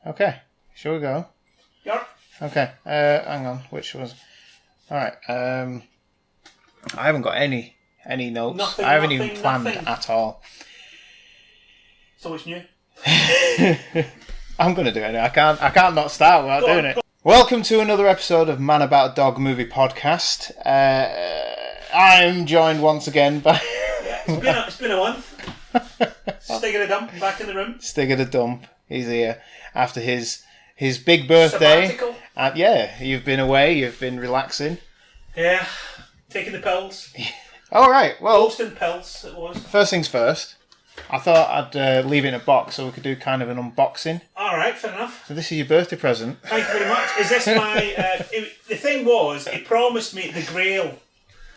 Okay. Shall we go? Yep. Okay. Hang on. Which was... Alright. I haven't got any notes. I haven't even planned at all. So it's new. I'm going to do it now. I can't not start without doing it. Welcome to another episode of Man About a Dog Movie Podcast. I'm joined once again by... It's been a month. Stig a dump, back in the room. Stig a dump. He's here after his big birthday. Sabbatical. Yeah, you've been away. You've been relaxing. Yeah, taking the pills. All right. Well, Boston pills. It was. First things first. I thought I'd leave it in a box so we could do kind of an unboxing. All right, fair enough. So this is your birthday present. Thank you very much. Is this my... the thing was, he promised me the Grail.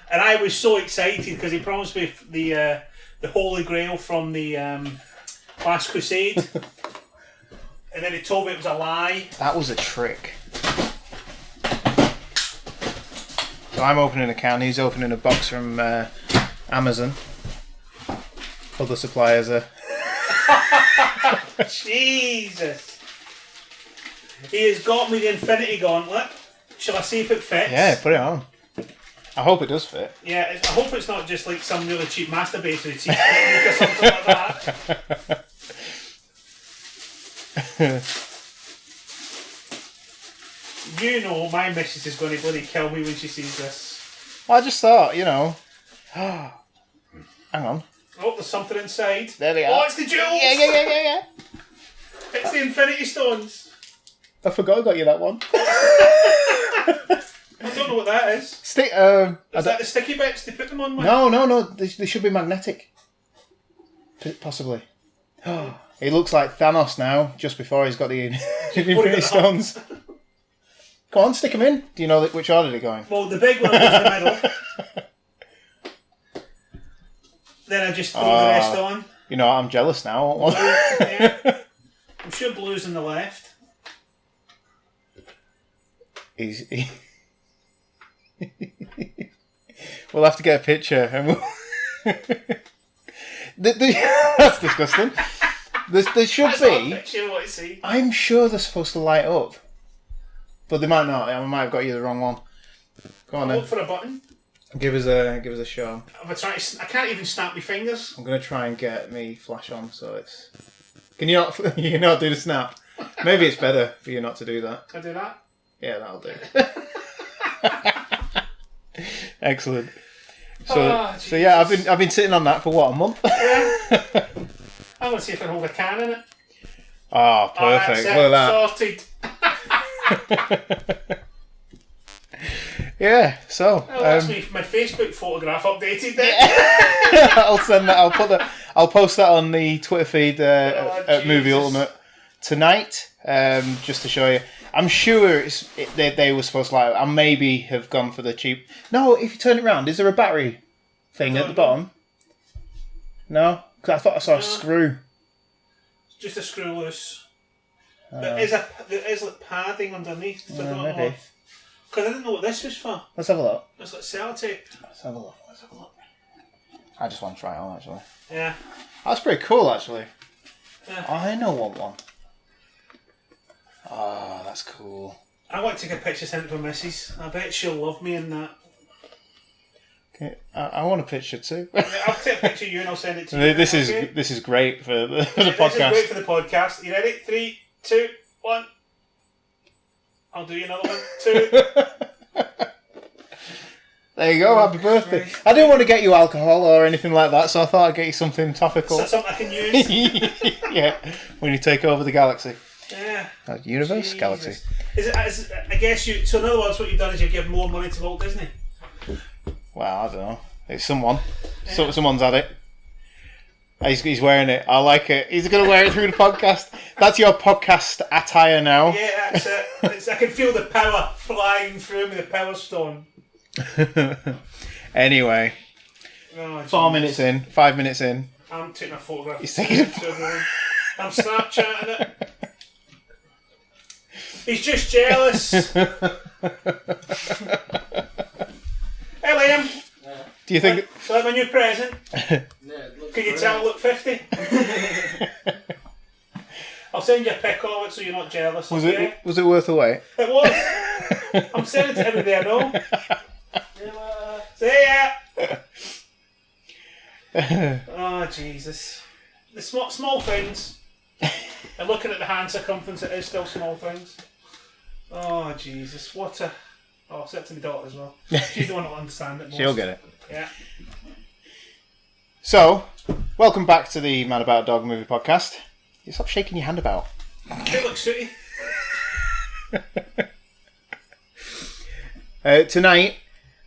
And I was so excited because he promised me the Holy Grail from the Last Crusade. And then he told me it was a lie. That was a trick. So I'm opening a can, he's opening a box from Amazon. Other suppliers are... Jesus. He has got me the Infinity Gauntlet. Shall I see if it fits? Yeah, put it on. I hope it does fit. Yeah, I hope it's not just like some really cheap masturbator technique or something like that. You know my missus is going to bloody kill me when she sees this. Well, I just thought, you know... Hang on. Oh, there's something inside. There they are. Oh, it's the jewels! Yeah. It's the Infinity Stones. I forgot I got you that one. I don't know what that is. Is that the sticky bits they put them on with? No. They should be magnetic. Possibly. He looks like Thanos now, just before he's got the Infinity Stones. Come on, stick them in. Do you know which order they're going? Well, the big one goes in the middle. Then I just throw the rest on. You know, I'm jealous now. Yeah. I'm sure blue's in the left. We'll have to get a picture. And that's disgusting. There should be. Picture what I see. I'm sure they're supposed to light up. But they might not. I might have got you the wrong one. Go on then. Look for a button. Give us a show. I can't even snap my fingers. I'm gonna try and get me flash on so it's. Can you not? You not do the snap? Maybe it's better for you not to do that. Can I do that? Yeah, that'll do. Excellent. So yeah, I've been sitting on that for what, a month? Yeah. I'm gonna see if I can hold a can in it. Oh, perfect! Look at that. Sorted. Yeah, so that's me. My Facebook photograph updated. Then I'll send that. I'll post that on the Twitter feed at Movie Ultimate tonight, just to show you. I'm sure they were supposed to like. I maybe have gone for the cheap. No, if you turn it round, is there a battery thing at the bottom? No, because I thought I saw a screw. Just a screw loose. But there is like padding underneath. So I don't know. Because I didn't know what this was for. Let's have a look. It's like sellotape. Let's have a look. I just want to try it on, actually. Yeah. That's pretty cool, actually. Yeah. Oh, I know what one. Oh, that's cool. I want to take a picture, send it to my missus. I bet she'll love me in that. Okay, I want a picture too. I'll take a picture of you and I'll send it to you. This is great for the podcast. This is great for the podcast. You ready? 3, 2, 1. I'll do you another one. 2. There you go, happy birthday. Christ. I didn't want to get you alcohol or anything like that, so I thought I'd get you something topical. So something I can use? Yeah, when you take over the galaxy. Yeah. Universe? Jesus. Galaxy. I guess so in other words, what you've done is you've given more money to Walt Disney. Well, I don't know. It's someone. Yeah. Someone's had it. He's wearing it. I like it. He's going to wear it through the podcast. That's your podcast attire now. Yeah, that's it. I can feel the power flying through me, the power stone. Anyway. 5 minutes in. I'm taking a photograph. He's taking a photograph. I'm Snapchatting it. He's just jealous. Hey, Liam. Do you think... So I have a new present? Can you tell I look 50? I'll send you a pic of it so you're not jealous. Was it worth the wait? It was. I'm sending it to everybody I know. See ya. Oh Jesus! The small things. And looking at the hand circumference, it is still small things. Oh Jesus! What a. Oh, I'll say it to my daughter as well. She's the one that'll understand it most. She'll get it. Yeah. So, welcome back to the Man About a Dog movie podcast. You stop shaking your hand about. It looks sooty. Tonight,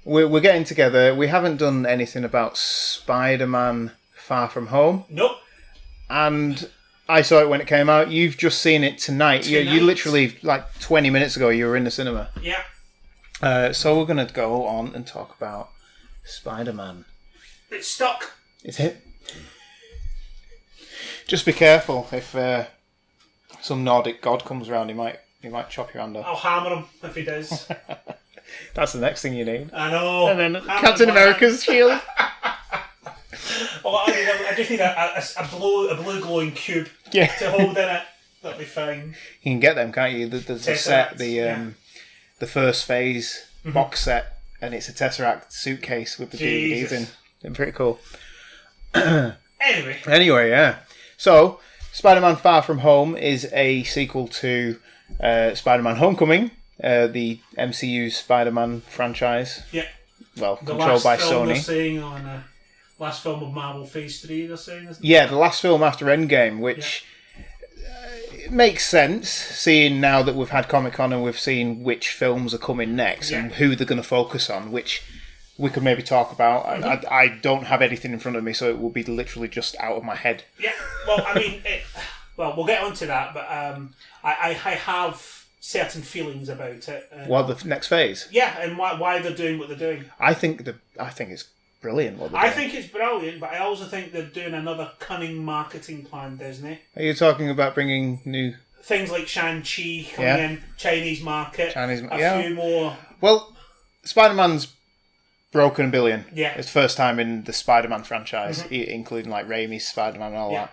we're getting together. We haven't done anything about Spider-Man Far From Home. Nope. And I saw it when it came out. You've just seen it tonight. You literally, like 20 minutes ago, you were in the cinema. Yeah. So we're going to go on and talk about Spider-Man. It's stuck. Is it? Just be careful. If some Nordic god comes around, he might chop your hand off. I'll hammer him if he does. That's the next thing you need. I know. And then Captain America's shield. I just need a blue glowing cube to hold in it. That'll be fine. You can get them, can't you? There's a set, the first phase box set, and it's a Tesseract suitcase with the DVDs in. They're pretty cool. Anyway, yeah. So, Spider-Man Far From Home is a sequel to Spider-Man Homecoming, the MCU Spider-Man franchise. Yeah. Well, controlled by Sony. They're saying on last film of Marvel Phase 3, they're saying, isn't it? Yeah, the last film after Endgame, which it makes sense, seeing now that we've had Comic-Con and we've seen which films are coming next and who they're going to focus on, which we could maybe talk about. I don't have anything in front of me, so it will be literally just out of my head. Yeah, well, I mean, we'll get onto that, but I have certain feelings about it. The next phase? Yeah, and why they're doing what they're doing. I think it's brilliant what they're doing. I think it's brilliant, but I also think they're doing another cunning marketing plan, Disney. Are you talking about bringing new... Things like Shang-Chi coming in, Chinese market, few more... Well, Spider-Man's broken $1 billion. Yeah. It's the first time in the Spider-Man franchise, including like Raimi's Spider-Man and all that.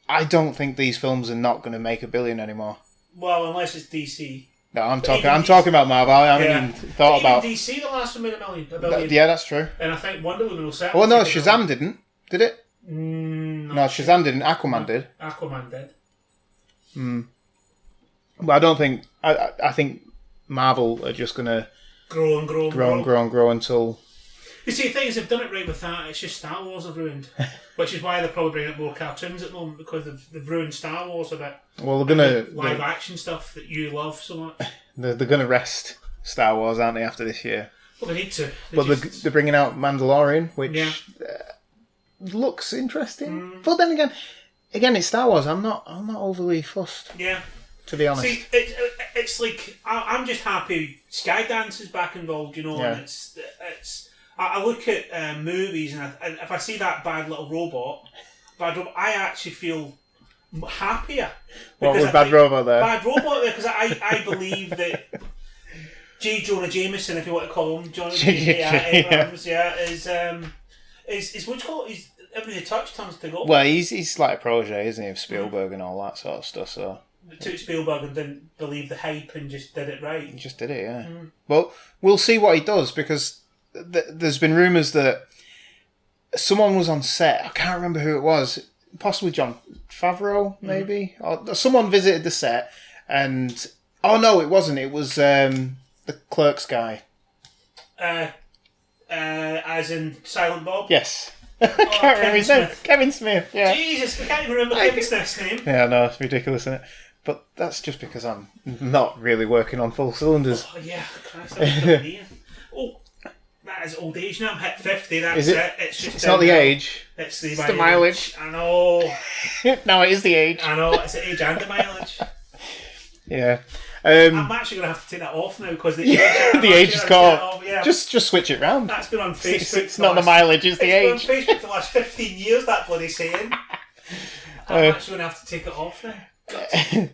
I don't think these films are not going to make $1 billion anymore. Well, unless it's DC. No, I'm talking about Marvel. I haven't even thought about DC. The last one made $1 billion. Yeah, that's true. And I think Wonder Woman will settle. Well, no, Shazam didn't. Did it? No, Shazam didn't. Aquaman did. Aquaman did. But I don't think. I think Marvel are just going to grow and grow until. You see, things they've done it right with that. It's just Star Wars have ruined, which is why they're probably bringing up more cartoons at the moment, because they've ruined Star Wars a bit. Well, they're gonna live action stuff that you love so much. They're gonna rest Star Wars, aren't they? After this year. Well, they need to. They're bringing out Mandalorian, which looks interesting. But then again, it's Star Wars. I'm not overly fussed. Yeah. To be honest. See, it's like I'm just happy Skydance is back involved, and it's. I look at movies, and if I see that bad little robot, I actually feel happier. What was Bad Robot there? Bad Robot there, because I believe that J. Jonah Jameson, if you want to call him, Abrams, is what you call it? He's every touch turns to gold. Well, he's like a protege, isn't he, of Spielberg and all that sort of stuff, so... Took Spielberg and didn't believe the hype and just did it right. He just did it, yeah. Well, we'll see what he does, because there's been rumours that someone was on set. I can't remember who it was. Possibly Jon Favreau, maybe? Or someone visited the set and... Oh, no, it wasn't. It was the Clerks guy. As in Silent Bob? Yes. I can't remember his name. Kevin Smith, yeah. Jesus, we can't even remember Kevin Smith's name. Yeah, no, it's ridiculous, isn't it? But that's just because I'm not really working on full cylinders. Oh, yeah. Christ, oh, that is old age now. I'm hit 50, that's it. It's not the age. It's the mileage. I know. No, it is the age. I know, it's the age and the mileage. Yeah. I'm actually going to have to take that off now because the age is caught. Yeah. Just switch it round. That's been on Facebook. It's not the mileage, it's the age. It's been on Facebook for the last 15 years, that bloody saying. I'm actually going to have to take it off now.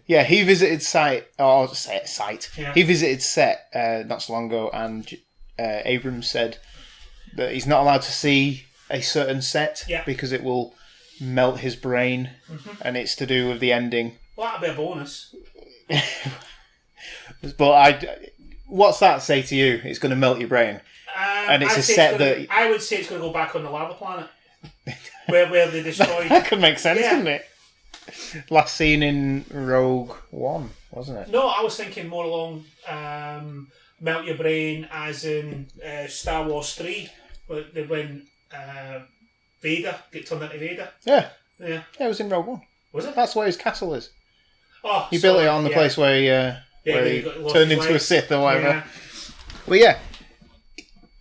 Yeah, he visited site. Yeah. He visited set not so long ago, and Abrams said that he's not allowed to see a certain set because it will melt his brain, and it's to do with the ending. Well, that'd be a bonus. But what's that say to you? It's going to melt your brain. And it's a set that... I would say it's going to go back on the lava planet. where they destroyed... That could make sense, couldn't it? Last seen in Rogue One, wasn't it? No, I was thinking more along melt your brain as in Star Wars 3, when Vader get turned into Vader. Yeah. Yeah, it was in Rogue One. Was it? That's where his castle is. Oh, he built it on the place where he turned into a Sith or whatever. Yeah. Well, yeah,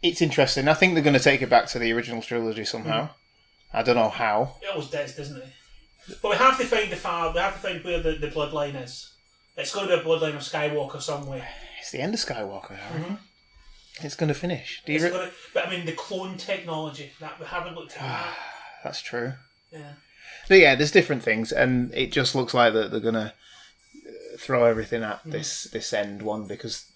it's interesting. I think they're going to take it back to the original trilogy somehow. I don't know how. It always does, doesn't it? But we have to find we have to find where the bloodline is. It's going to be a bloodline of Skywalker somewhere. It's the end of Skywalker, It's going to finish. But I mean, the clone technology, that we haven't looked at that. That's true. Yeah. But yeah, there's different things, and it just looks like that they're going to throw everything at this end one, because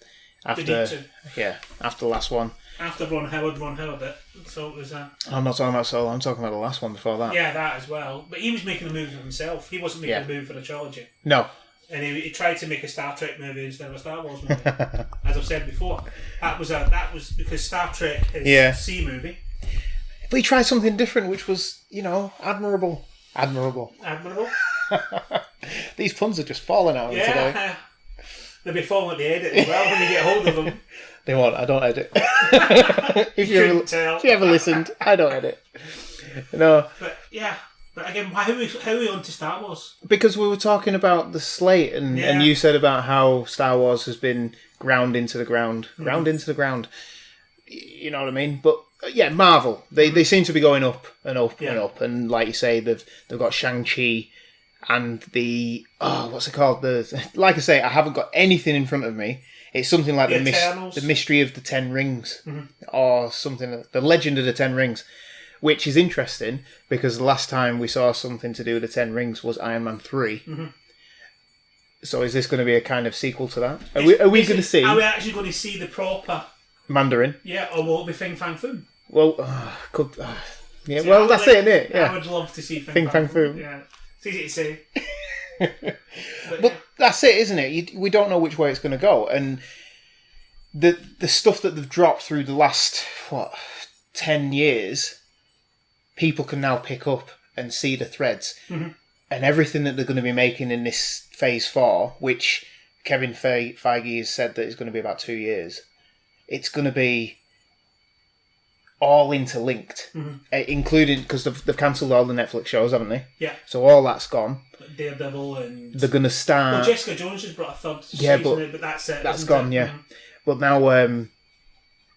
after the last one. After Ron Howard it. So it was I'm not talking about Solo, I'm talking about the last one before that. Yeah, that as well. But he was making a movie for himself. He wasn't making a movie for the trilogy. No. And he tried to make a Star Trek movie instead of a Star Wars movie. As I've said before. That was because Star Trek is a C movie. But he tried something different, which was, admirable. Admirable. These puns are just falling out today. They'll be falling at the edit as well when you get hold of them. They won't. I don't edit. If you ever listened, I don't edit. No. But again, how are we on to Star Wars? Because we were talking about the slate, and you said about how Star Wars has been ground into the ground. Ground into the ground. You know what I mean? But yeah, Marvel. They seem to be going up and up and up. And like you say, they've got Shang-Chi and the what's it called? Like I say, I haven't got anything in front of me. It's something like the mystery of the Ten Rings, or something. The Legend of the Ten Rings, which is interesting because the last time we saw something to do with the Ten Rings was Iron Man 3. So is this going to be a kind of sequel to that? Are we going to see? Are we actually going to see the proper Mandarin? Yeah, or will it be Fing Fang Foom? Well, yeah. See, well, that's it, isn't it? Yeah. I would love to see Fing Fang Foom. Yeah, it's easy to say. But that's it, isn't it? We don't know which way it's going to go, and the stuff that they've dropped through the last 10 years, people can now pick up and see the threads, and everything that they're going to be making in this Phase 4, which Kevin Feige has said that it's going to be about 2 years. It's going to be all interlinked, including because they've cancelled all the Netflix shows, haven't they? Yeah. So all that's gone. Daredevil and they're going to start. Well, Jessica Jones has brought a third season, but that's it. That's gone, yeah. But now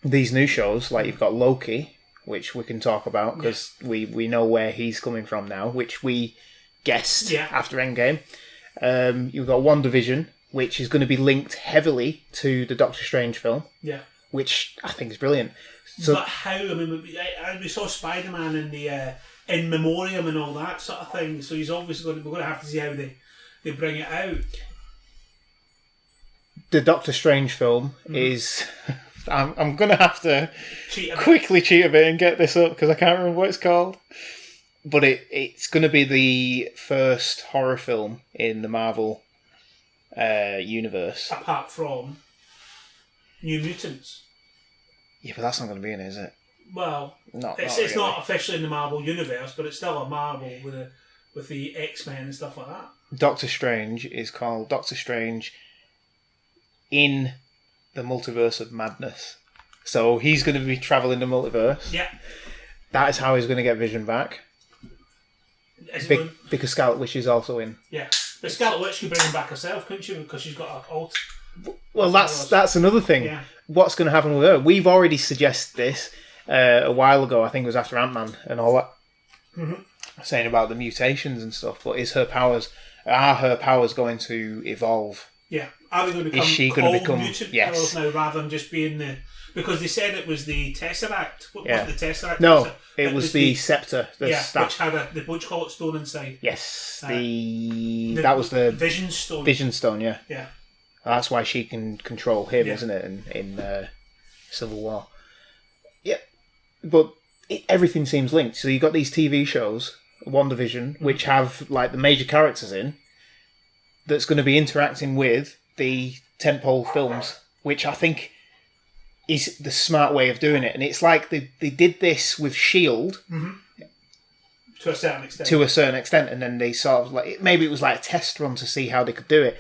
these new shows, like you've got Loki, which we can talk about because we know where he's coming from now, which we guessed after Endgame. You've got WandaVision, which is going to be linked heavily to the Doctor Strange film. Yeah. Which I think is brilliant. So, but how? I mean, we saw Spider-Man in the in memoriam and all that sort of thing. So he's obviously we're going to have to see how they bring it out. The Doctor Strange film is. I'm going to have to quickly cheat a bit and get this up because I can't remember what it's called. But it's going to be the first horror film in the Marvel universe, apart from New Mutants. Yeah, but that's not going to be in it, is it? Well, it's not officially in the Marvel universe, but it's still a Marvel with the X-Men and stuff like that. Doctor Strange is called Doctor Strange in the Multiverse of Madness. So he's going to be travelling the multiverse. Yeah. That is how he's going to get Vision back. Because Scarlet Witch is also in. Yeah. But Scarlet Witch could bring him back herself, couldn't she? Because she's got an alt. Well, that's another thing. Yeah. What's going to happen with her? We've already suggested this a while ago. I think it was after Ant-Man and all that. Saying about the mutations and stuff. But are her powers going to evolve? Yeah. Are they going to become mutant powers now rather than just being the... Because they said it was the Tesseract. What was the Tesseract? No, it was the Scepter. Which had the what do you call it, stone inside. Yes. That was the... Vision Stone. Vision Stone, yeah. Yeah. That's why she can control him, isn't it, in Civil War. Yeah. But everything seems linked. So you've got these TV shows WandaVision, which have like the major characters in, that's going to be interacting with the tentpole films, which I think is the smart way of doing it. And it's like they did this with S.H.I.E.L.D. To a certain extent. To a certain extent, and then they sort of like maybe it was like a test run to see how they could do it.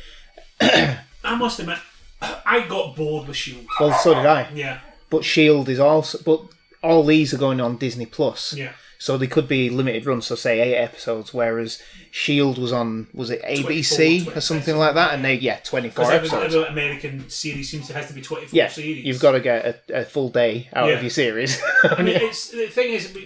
I must admit, I got bored with S.H.I.E.L.D. Well, so did I. Yeah. But S.H.I.E.L.D. is also, but all these are going on Disney Plus. Yeah. So they could be limited runs, so say 8 episodes, whereas S.H.I.E.L.D. was on, was it ABC 24, or something like that? And they, 24 episodes. Every American series has to be 24 series. You've got to get a full day out of your series. I mean, the thing is,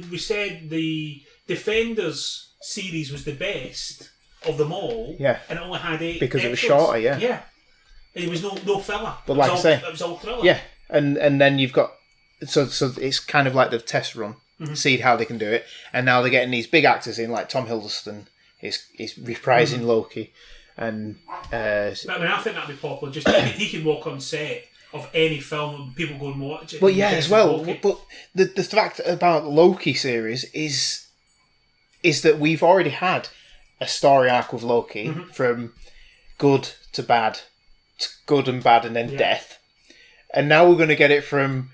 we said the Defenders series was the best of them all. Yeah. And it only had 8 because episodes. it was shorter, yeah. Yeah. And there was no filler. But like I say, it was all thriller. Yeah. And then you've got, so it's kind of like the test run. See how they can do it, and now they're getting these big actors in, like Tom Hiddleston is reprising Loki, and I think that'd be popular. Just he can walk on set of any film and people go and watch it. But yeah, as well. But the fact about the Loki series is that we've already had a story arc with Loki from good to bad, to good and bad, and then death, and now we're going to get it from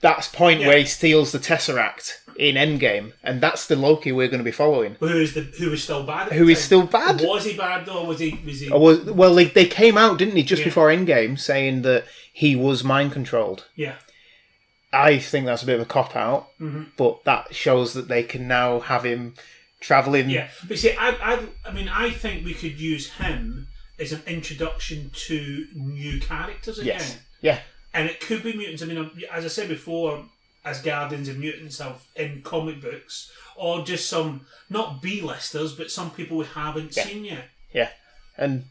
that point where he steals the Tesseract in Endgame, and that's the Loki we're going to be following. Who is still bad? Who is still bad? Was he bad though? Was he? Well, they came out, didn't he, just before Endgame, saying that he was mind controlled. Yeah. I think that's a bit of a cop out, but that shows that they can now have him travelling. Yeah, but see, I think we could use him as an introduction to new characters again. Yes. Yeah. And it could be mutants. I mean, as I said before, as Guardians of Mutants have in comic books, or just some, not B-listers, but some people we haven't seen yet. Yeah. And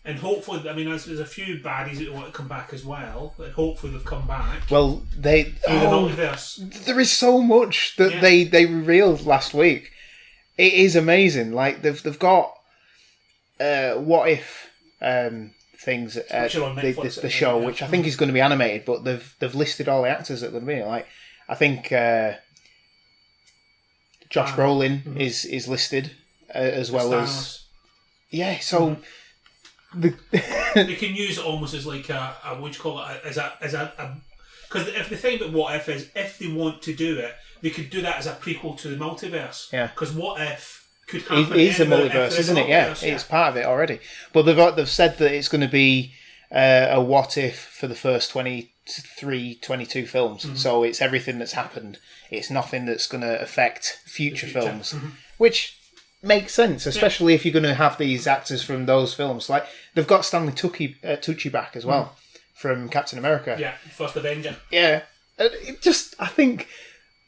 hopefully, I mean, there's a few baddies that want to come back as well, but hopefully they've come back. Well, through the multiverse. There is so much that they revealed last week. It is amazing. Like, they've got what if... things the show, which I think is going to be animated, but they've listed all the actors that are going to be in it. Like, I think Josh Brolin is listed as well as so they can use it almost as like a what do you call it, as a because if the thing about What If is, if they want to do it, they could do that as a prequel to the multiverse. Yeah, because What If could happen. It is a multiverse, isn't it? Yeah, it's part of it already. But they've said that it's going to be a what if for the first 23, 22 films. So it's everything that's happened. It's nothing that's going to affect future films, which makes sense, especially if you're going to have these actors from those films. Like, they've got Stanley Tucci back as well from Captain America. Yeah, First Avenger. Yeah, I think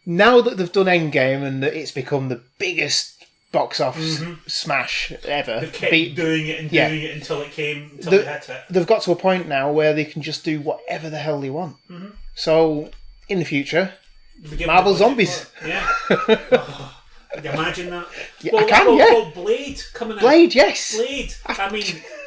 now that they've done Endgame and that it's become the biggest box office smash ever. They kept doing it until it hit it. They've got to a point now where they can just do whatever the hell they want. So, in the future, Marvel Zombies. Yeah. Can you imagine that? Yeah, I can, Well, Blade coming out. Blade, yes. Blade. I mean,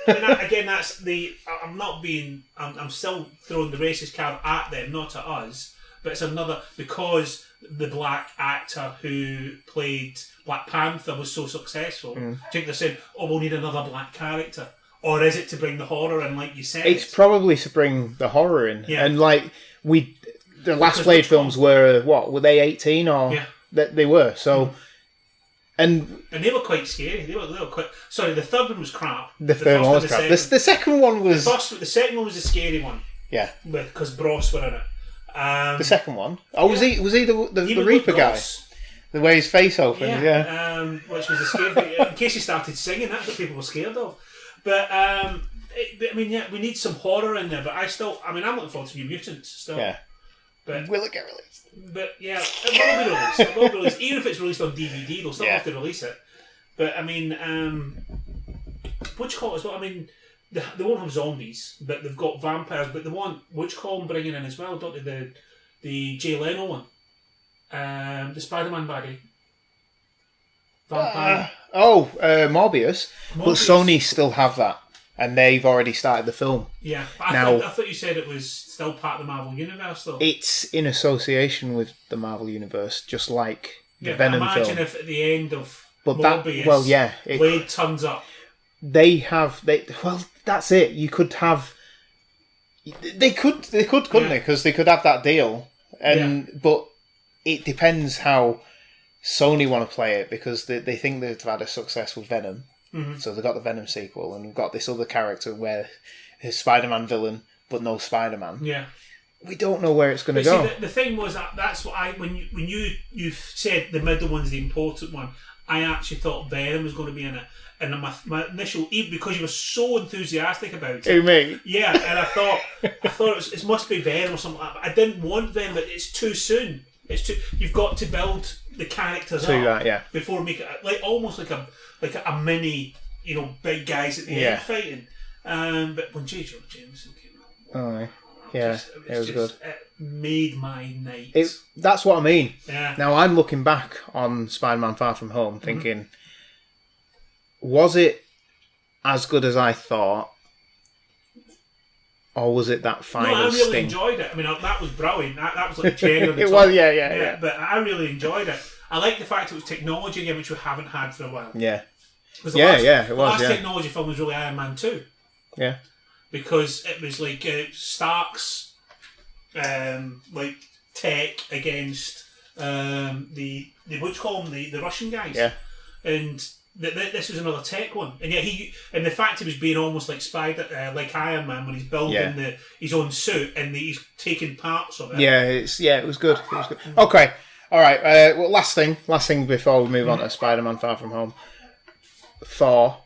again, that's the... I'm still throwing the racist card at them, not at us. But it's another... Because the black actor who played Black Panther was so successful, do you think they're saying, we'll need another black character? Or is it to bring the horror in, like you said? It's probably to bring the horror in. Yeah. And, like, the last Blade films were, were they 18 or... Yeah. They were, so... And they were quite scary. They were quite... Sorry, the third one was crap. The third one was crap. The second one was... The second one was a scary one. Yeah. Because Bros were in it. The second one? Was he the Reaper guy? The way his face opened, which was a scary thing. In case he started singing, that's what people were scared of. But, we need some horror in there, but I'm looking forward to New Mutants still. Yeah. But, will it get released? But, yeah, it will be released. Even if it's released on DVD, they'll still have to release it. But, what do you call it as well? I mean, they won't have zombies, but they've got vampires, but they want, what do you call them, bringing in as well, don't they? The Jay Leno one. The Spider-Man baddie. Vampire. Morbius. But Sony still have that. And they've already started the film. Yeah. I thought you said it was still part of the Marvel Universe, though. It's in association with the Marvel Universe, just like the Venom imagine film. if at the end of But Morbius, Blade turns up. Well, that's it. You could have. They could, couldn't they? Because they could have that deal, but it depends how Sony want to play it, because they think they've had a success with Venom, so they've got the Venom sequel, and we've got this other character where his Spider-Man villain, but no Spider-Man. Yeah. We don't know where it's going to go. See, the thing was that's what when you said the middle one's the important one, I actually thought Venom was going to be in it. And my initial, even because you were so enthusiastic about it. Who, me? Yeah, and I thought it must be Venom or something like that. But I didn't want Venom, but it's too soon. You've got to build the characters up before make it almost like a mini, big guys at the end fighting. But when J. Jonah Jameson came out, it was good. It made my night. That's what I mean. Yeah. Now I'm looking back on Spider-Man: Far From Home, thinking, was it as good as I thought, or was it that final No, I really sting? enjoyed it. I mean, that was brilliant. That was like cherry on the It top. was, yeah. But I really enjoyed it. I like the fact it was technology again, which we haven't had for a while. Yeah. It was. The last technology film was really Iron Man 2. Yeah. Because it was like Stark's tech against the what do you call them, the Russian guys. Yeah. And this was another tech one, and yet and the fact he was being almost like like Iron Man when he's building his own suit and he's taking parts of it. Yeah, it was good. It was good. Okay, all right. Well, last thing before we move on to Spider-Man: Far From Home. Thor,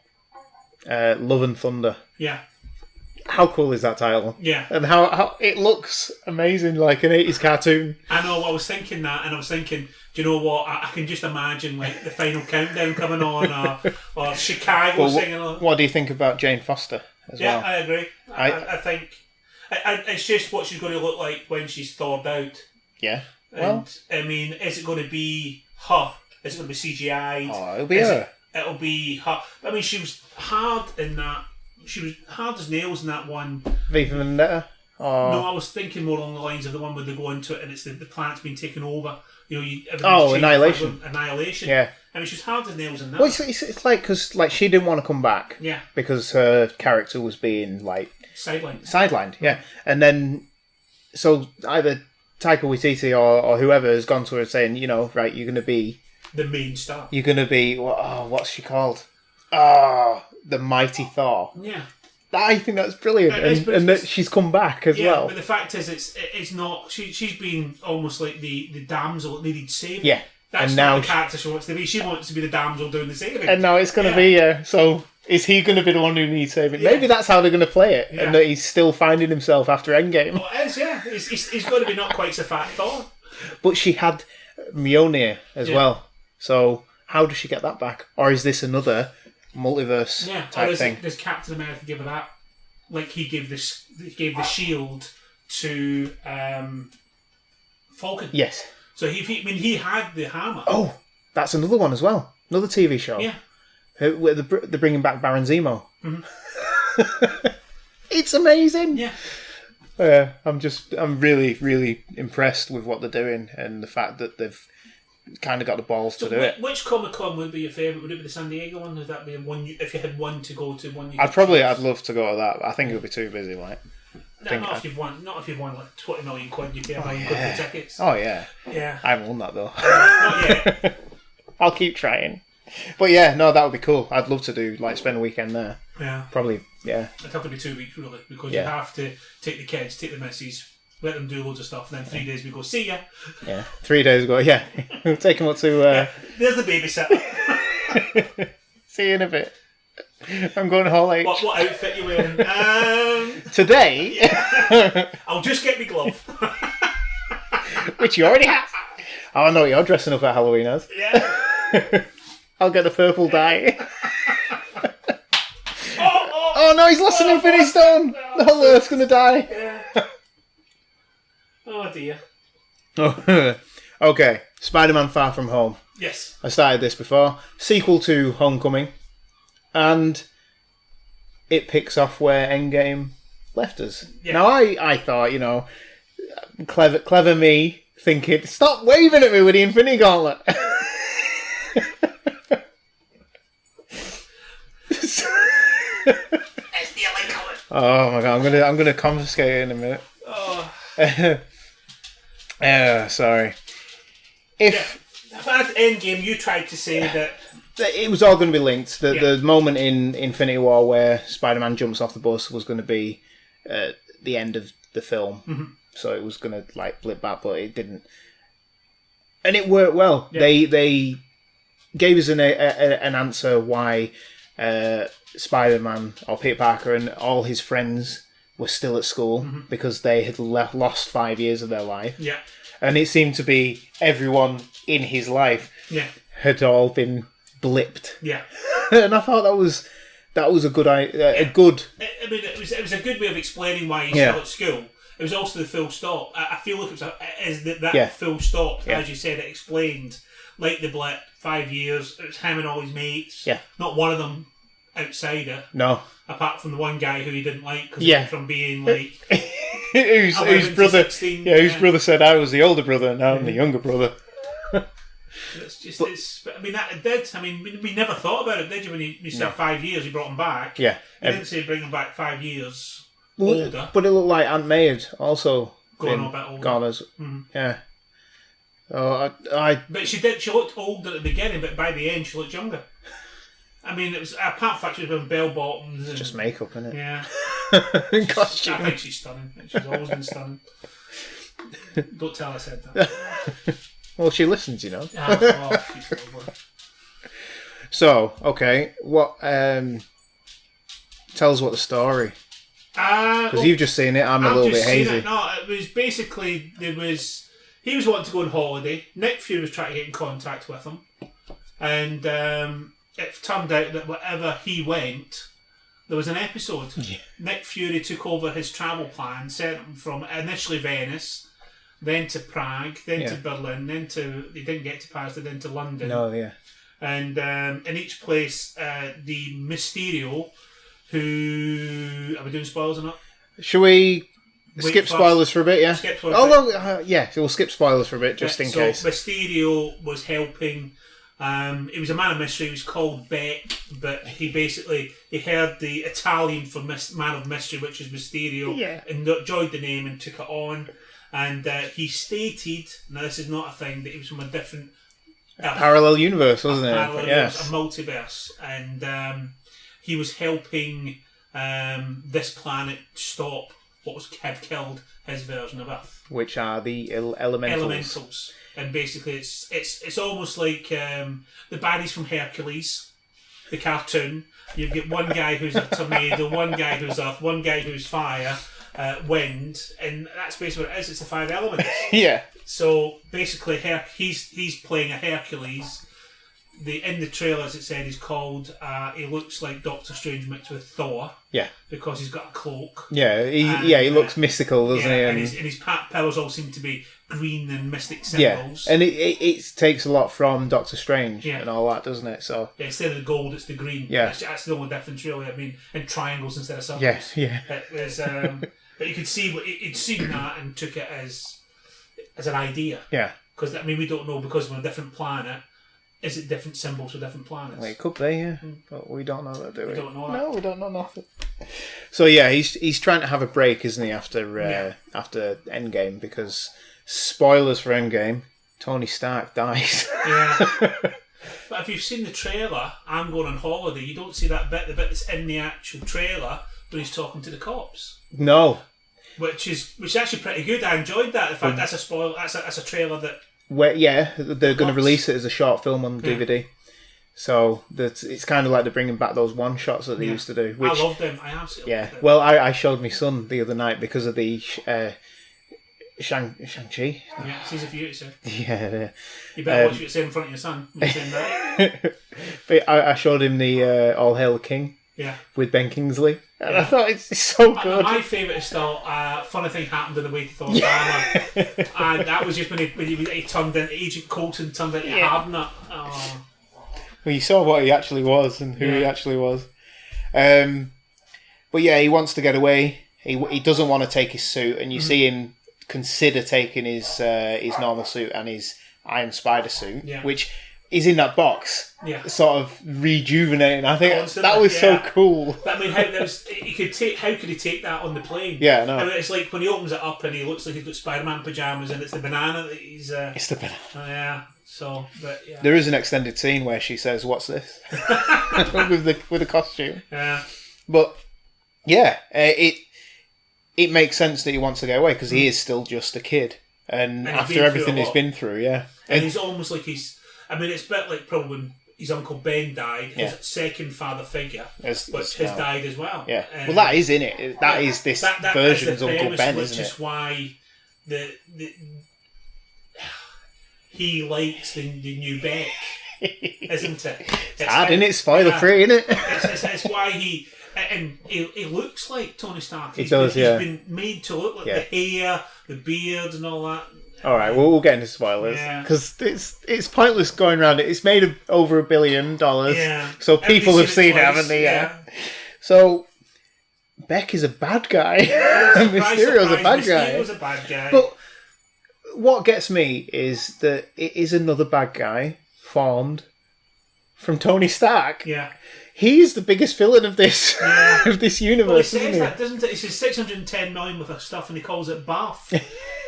Love and Thunder. Yeah. How cool is that title? Yeah. And how it looks amazing, like an 80s cartoon. I know, I was thinking that, and I was thinking, do you know what? I can just imagine like the final countdown coming on, or Chicago singing. What do you think about Jane Foster as well? Yeah, I agree. I think it's just what she's going to look like when she's thawed out. Yeah. And, I mean, is it going to be her? Is it going to be CGI'd? Oh, it'll be her. It'll be her. I mean, she was hard in that. She was hard as nails in that one. V for Vendetta? Oh. No, I was thinking more along the lines of the one where they go into it and it's the planet's been taken over. Annihilation. Annihilation. Yeah. I mean, she was hard as nails in that. Well, it's like, because she didn't want to come back. Yeah. Because her character was being, sidelined, yeah. And then, so either Taika Waititi or whoever has gone to her saying, right, you're going to be... the main star. You're going to be... what's she called? The Mighty Thor. Yeah. I think that's brilliant, and that she's come back as well. But the fact is, it's not. She's been almost like the damsel that needed saving. Yeah, that's not the character she wants to be. She wants to be the damsel doing the saving. And now it's going to be. So is he going to be the one who needs saving? Yeah. Maybe that's how they're going to play it, and that he's still finding himself after Endgame. Well, it is, yeah. He's got to be not quite so fat Thor. But she had Mjolnir as well. So how does she get that back? Or is this another multiverse type thing? Does Captain America give her that? Like he gave the shield to Falcon. Yes. So he had the hammer. Oh, that's another one as well. Another TV show. Yeah. Where they're bringing back Baron Zemo. Mm-hmm. It's amazing. Yeah. I'm really, really impressed with what they're doing and the fact that they've kind of got the balls to do it. Which Comic Con would be your favourite? Would it be the San Diego one? Would that be one? If you had one to go to, one. I'd love to go to that. I think it would be too busy. Not if you've won like 20 million quid. You pay a million quid for tickets. Oh yeah. Yeah. I haven't won that though. Not yet. I'll keep trying. But yeah, no, that would be cool. I'd love to do spend a weekend there. Yeah. Probably. Yeah. It'd have to be 2 weeks really, because you have to take the kids, take the missus. Let them do loads of stuff, and then 3 days we go, see ya. Yeah, 3 days ago, yeah. We'll take them up to... There's the babysitter. See you in a bit. I'm going Hall H. What outfit you wearing? Today? I'll just get me glove. Which you already have. Oh, I know what you're dressing up at Halloween as. Yeah. I'll get the purple dye. Oh no, he's lost an Infinity Stone. The whole Earth's going to die. Yeah. Oh dear. Okay, Spider-Man: Far From Home. Yes. I started this before. Sequel to Homecoming. And it picks off where Endgame left us. Yeah. Now, I thought, clever me thinking, stop waving at me with the Infinity Gauntlet. It's nearly coming. Oh my god, I'm gonna confiscate it in a minute. Oh. Sorry. If at Endgame, you tried to say that it was all going to be linked. The moment in Infinity War where Spider-Man jumps off the bus was going to be the end of the film. Mm-hmm. So it was going to like blip back, but it didn't. And it worked well. Yeah. They gave us an answer why Spider-Man or Peter Parker and all his friends were still at school because they had lost 5 years of their life. Yeah. And it seemed to be everyone in his life had all been blipped. Yeah. And I thought that was a good idea. I mean, it was a good way of explaining why he's still at school. It was also the full stop. I feel like it was that full stop, as you said, it explained, like the blip, 5 years, it was him and all his mates. Yeah. Not one of them outsider. No. Apart from the one guy who he didn't like because he went from being like... whose brother 16, whose brother said I was the older brother and now I'm the younger brother. It's just, I mean, that did. I mean, we never thought about it, did you? When you said 5 years, you brought him back. Yeah. You didn't say bring him back 5 years older. But it looked like Aunt MAaD also gone a bit older. Gone as, yeah. Oh, But she looked older at the beginning, but by the end she looked younger. I mean, it was apart from the fact she was wearing bell bottoms. And, just makeup, isn't it? Yeah. Costume. I think she's stunning. She's always been stunning. Don't tell her I said that. Well, she listens, you know. She's lovely. So, okay, what? Tell us what the story. Because you've just seen it. I'm a little bit hazy. No, it was basically he was wanting to go on holiday. Nick Fury was trying to get in contact with him, and it turned out that wherever he went, there was an episode. Yeah. Nick Fury took over his travel plan, sent him from initially Venice, then to Prague, then to Berlin, then they didn't get to Paris, then to London. No, yeah. And in each place, the Mysterio, who... Are we doing spoilers or not? Should we skip spoilers for a bit, yeah? Skip spoilers we'll skip spoilers for a bit, just in case. Mysterio was helping... he was a man of mystery. He was called Beck, but he heard the Italian for man of mystery, which is Mysterio, and enjoyed the name and took it on. And he stated, now this is not a thing, that he was from a different... parallel universe, wasn't it? Universe, a multiverse. And he was helping this planet stop what had killed his version of Earth. Which are the elementals. And basically it's almost like the baddies from Hercules, the cartoon. You get one guy who's a tornado, one guy who's earth, one guy who's fire, wind, and that's basically what it is. It's the 5 elements. Yeah. So basically, he's playing a Hercules. In the trailers, it said he's called. He looks like Doctor Strange mixed with Thor. Yeah. Because he's got a cloak. Yeah. He looks mystical, doesn't he? And his powers all seem to be green and mystic symbols. Yeah. And it takes a lot from Doctor Strange and all that, doesn't it? So instead of the gold, it's the green. Yeah. That's the only difference, really. I mean, and triangles instead of circles. Yes. Yeah. But you could see he'd seen that and took it as an idea. Yeah. Because I mean, we don't know because we're on a different planet. Is it different symbols for different planets? Well, it could be, yeah. But we don't know that, do we? We don't know that. No, we don't know nothing. So yeah, he's trying to have a break, isn't he, after Endgame? Because spoilers for Endgame, Tony Stark dies. Yeah. But if you've seen the trailer, I'm going on holiday. You don't see that bit, the bit that's in the actual trailer, when he's talking to the cops. No. Which is actually pretty good. I enjoyed that. In fact, that's a spoiler. That's a trailer that. They're going to release it as a short film on DVD. So it's kind of like they're bringing back those one shots that they used to do. Which, I love them. I absolutely love them. Well, I showed my son the other night because of the Shang-Chi. Yeah, season for you to say. Yeah. You better watch what you say in front of your son. When you're saying that. But I showed him the All Hail the King. Yeah. With Ben Kingsley. And I thought it's so good. My favourite is still funny thing happened on the way to Thor's armour. And that was just when he turned into Agent Coulson, turned into Abner. Oh. Well, you saw what he actually was and who he actually was. But yeah, he wants to get away. He doesn't want to take his suit, and you see him consider taking his normal suit and his Iron Spider suit, which he's in that box, sort of rejuvenating. I think that was so cool. I mean, how could he take that on the plane? Yeah, no. I mean, it's like when he opens it up and he looks like he's got Spider-Man pajamas and it's the banana that he's. It's the banana. Yeah. So, but yeah. There is an extended scene where she says, "What's this?" with the costume. Yeah. But yeah, it makes sense that he wants to get away because he is still just a kid, and after everything he's been through, and he's almost like he's. I mean, it's a bit like probably when his Uncle Ben died, his second father figure, has died as well. Yeah, well, that is in it. That is this version's Uncle Ben, isn't it? Which is why he likes the new Beck, isn't it? It's hard, isn't it? Spoiler free, isn't it? It's why he looks like Tony Stark. He's been made to look like the hair, the beard, and all that. All right, we'll get into spoilers because it's pointless going around it. It's made over $1 billion, so people have seen it, haven't they? Yeah. So Beck is a bad guy, and Mysterio's a bad guy. But what gets me is that it is another bad guy formed from Tony Stark. Yeah. He's the biggest villain of this of this universe. Well, he says that, doesn't it? He says 610 million with his stuff, and he calls it Bath.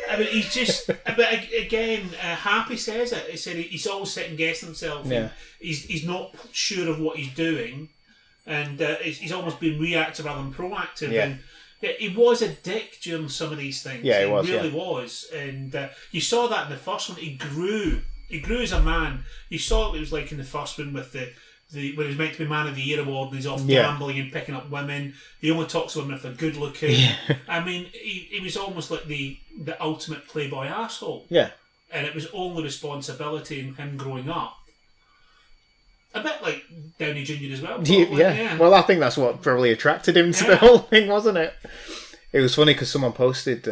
I mean, he's just. But again, Happy says it. He said he's always second guessing himself. Yeah. He's not sure of what he's doing, and he's almost been reactive rather than proactive. Yeah. And he was a dick during some of these things. Yeah, he was. Really was, and you saw that in the first one. He grew. He grew as a man. You saw what it was like in the first one with when he was meant to be Man of the Year award and he's off gambling and picking up women. He only talks to women if they're good looking. Yeah. I mean, he was almost like the ultimate playboy asshole. Yeah. And it was only responsibility in him growing up. A bit like Downey Jr. as well. Yeah. Well, I think that's what probably attracted him to the whole thing, wasn't it? It was funny because someone posted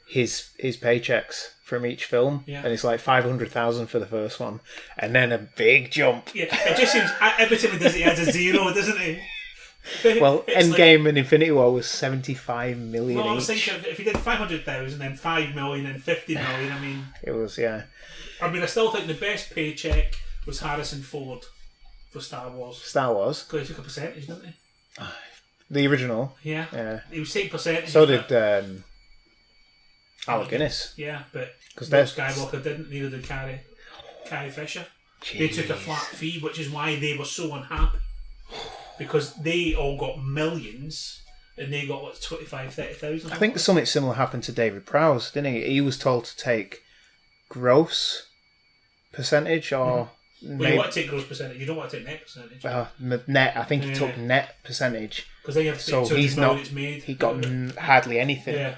his paychecks from each film, and it's like 500,000 for the first one, and then a big jump. Yeah, it just seems every time he does it, he adds a zero, doesn't he? Well, Endgame and Infinity War was 75 million. Well, I was thinking if he did 500,000, then 5 million, and 50 million. I mean, it was I mean, I still think the best paycheck was Harrison Ford for Star Wars. Because he took a percentage, didn't he? The original. Yeah. He was taking percentage. So did Alec Guinness. Yeah, but Luke Skywalker didn't. Neither did Carrie Fisher. Jeez. They took a flat fee, which is why they were so unhappy. Because they all got millions, and they got, 25,000-30,000? I think something similar happened to David Prowse, didn't he? He was told to take gross percentage, or... Well, you want to take gross percentage, you don't want to take net percentage. Net, I think he took net percentage. Because then you have to take 200 million it's made. He got hardly anything. Yeah.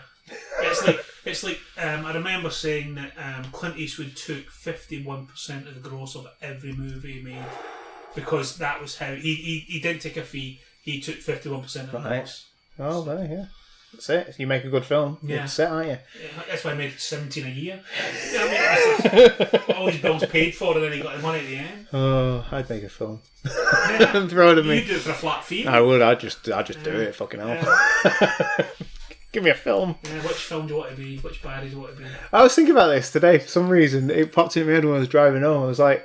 It's like I remember saying that Clint Eastwood took 51% of the gross of every movie he made, because that was how he didn't take a fee. He took 51% of the gross. Oh, there, yeah. That's it. You make a good film. You're set, aren't you? Yeah, that's why I made 17 a year. All his bills paid for, and then he got the money at the end. Oh, I'd make a film. And throw it at me. You'd do it for a flat fee. I would. I'd just do it. Fucking hell. Give me a film. Yeah, which film do you want to be? Which bad do you want to be? I was thinking about this today. For some reason, it popped in my head when I was driving home. I was like,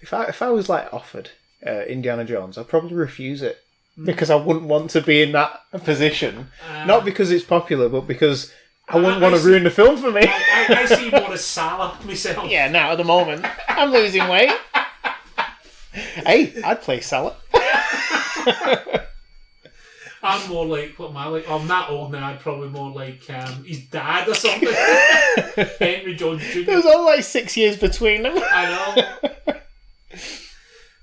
if I was like offered Indiana Jones, I'd probably refuse it because I wouldn't want to be in that position. Not because it's popular, but because I wouldn't want to ruin the film for me. I see more as Salah myself. Yeah, now at the moment I'm losing weight. Hey, I'd play Salah. I'm more like, what am I like? I'm not old now. I'd probably more like his dad or something. Henry Jones Jr. There was only like 6 years between them. I know.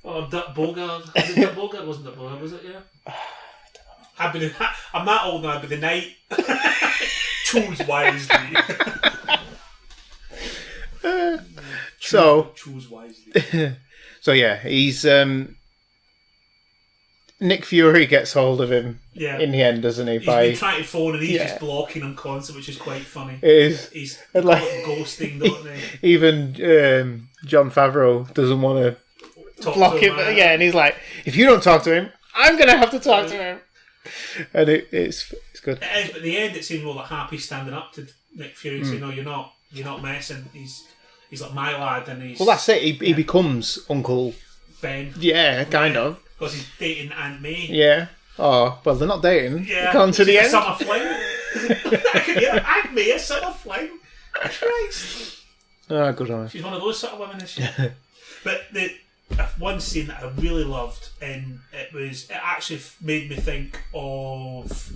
Oh, Duck Bogart. Was it Duck Bogart? Wasn't Duck Bogart, was it? Yeah. I don't know. I'm not old now, but the night. Choose wisely. Choose wisely. So yeah, he's Nick Fury gets hold of him in the end, doesn't he? He's been trying to phone and he's just blocking him constantly, which is quite funny. It is. He's like ghosting, don't they? Even Jon Favreau doesn't want to block him. Yeah, and he's like, if you don't talk to him, I'm going to have to talk to him. And it's good. It is, but at the end it seemed more like Happy standing up to Nick Fury and saying, no, you're not messing. he's like my lad, and he's Well, that's it. He becomes Uncle Ben. Yeah, kind of. Because he's dating Aunt May. Yeah. Oh, well, they're not dating. Yeah. Gone to the end. Summer fling. I can hear Aunt May, a summer fling. Christ. Oh, good on her. She's one of those sort of women, is she? But the one scene that I really loved, and it actually made me think of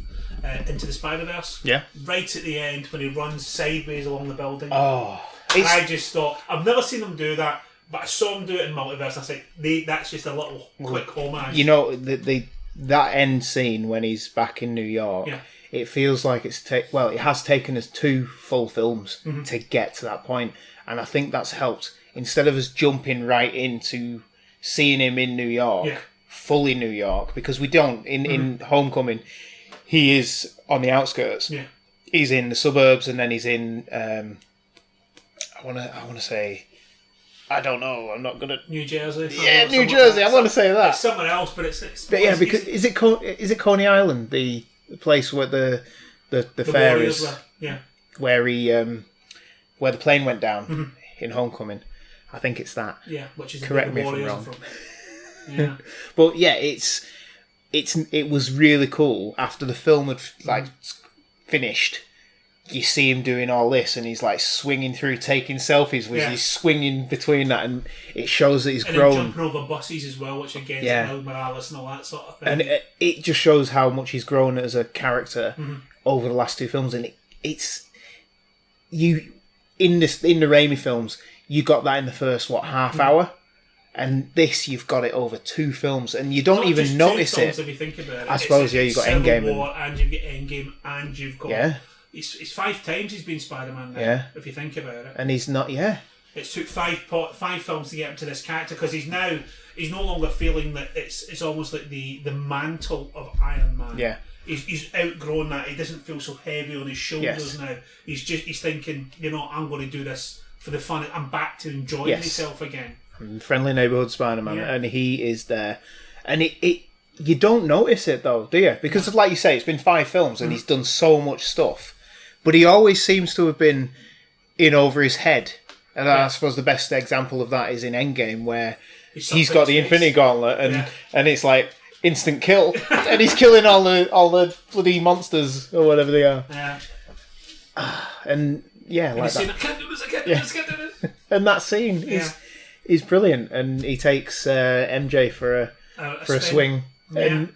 Into the Spider-Verse. Yeah. Right at the end when he runs sideways along the building. Oh. And I just thought, I've never seen them do that, but I saw him do it in Multiverse. I said, that's just a little quick homage. You know, that end scene when he's back in New York, it feels like it has taken us 2 full films to get to that point. And I think that's helped. Instead of us jumping right into seeing him in New York, fully New York, because we don't. In Homecoming, he is on the outskirts. Yeah. He's in the suburbs, and then he's in, I want to say, I don't know. I'm not gonna. New Jersey. Yeah, New Jersey. I want to say that. It's somewhere else, but it's. But yeah, because is it Coney Island, the place where the fair is? Yeah. Where he where the plane went down in Homecoming. I think it's that. Yeah, which is correct me if I'm wrong. Yeah. But yeah, it was really cool after the film had finished. You see him doing all this, and he's like swinging through, taking selfies with he's swinging between that, and it shows that he's grown. And jumping over buses as well, which again is Miles Morales and all that sort of thing. And it just shows how much he's grown as a character over the last 2 films, and it's you in the Raimi films. You got that in the first half hour, and this you've got it over 2 films, and you don't even notice it. If you think about it, I suppose you've got Endgame, and you've got Endgame, and you've got It's 5 times he's been Spider-Man now. Yeah. If you think about it, and he's not. Yeah. It took 5 films to get him to this character because he's no longer feeling that it's almost like the mantle of Iron Man. Yeah. He's outgrown that. He doesn't feel so heavy on his shoulders now. He's thinking, I'm going to do this for the fun. I'm back to enjoying myself again. Friendly neighborhood Spider-Man, and he is there, and it you don't notice it though, do you? Because like you say, it's been 5 films and he's done so much stuff, but he always seems to have been in over his head. And I suppose the best example of that is in Endgame, where he's got the Infinity Gauntlet, and it's like instant kill, and he's killing all the bloody monsters or whatever they are. Yeah. And like that. I can't do this. I can't do this. I can't do this. And that scene is brilliant, and he takes MJ for a swing, and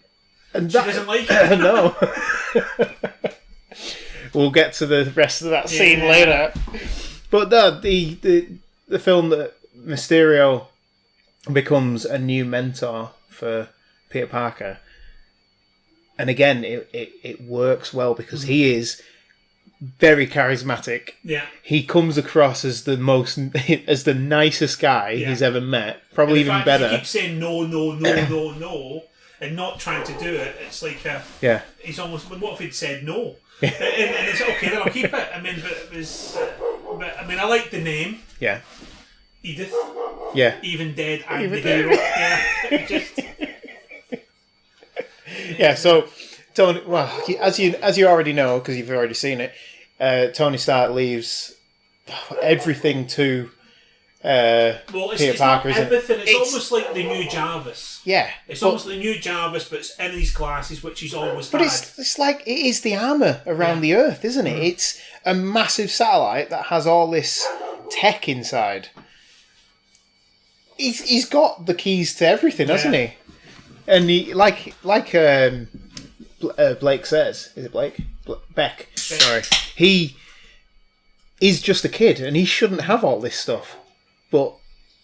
she doesn't like it. No. We'll get to the rest of that scene later. But the film that Mysterio becomes a new mentor for Peter Parker, and again it works well because he is very charismatic. Yeah, he comes across as the nicest guy he's ever met. Probably even better. He keeps saying no, and not trying to do it. It's like he's almost. What if he'd said no? and it's okay, then I'll keep it. I mean, but it was. I like the name. Yeah. Edith. Yeah. Even dead and the hero. Yeah. Just. Yeah. So, Tony. Well, as you already know, because you've already seen it, Tony Stark leaves everything to Peter Parker. Not everything. It's almost like the new Jarvis. Yeah. It's almost the new Jarvis, but it's in his glasses, which he's always had. But it's like it is the armour around the Earth, isn't it? It's a massive satellite that has all this tech inside. He's got the keys to everything, hasn't he? And he like Blake says, is it Blake? Beck. Sorry. He is just a kid, and he shouldn't have all this stuff. But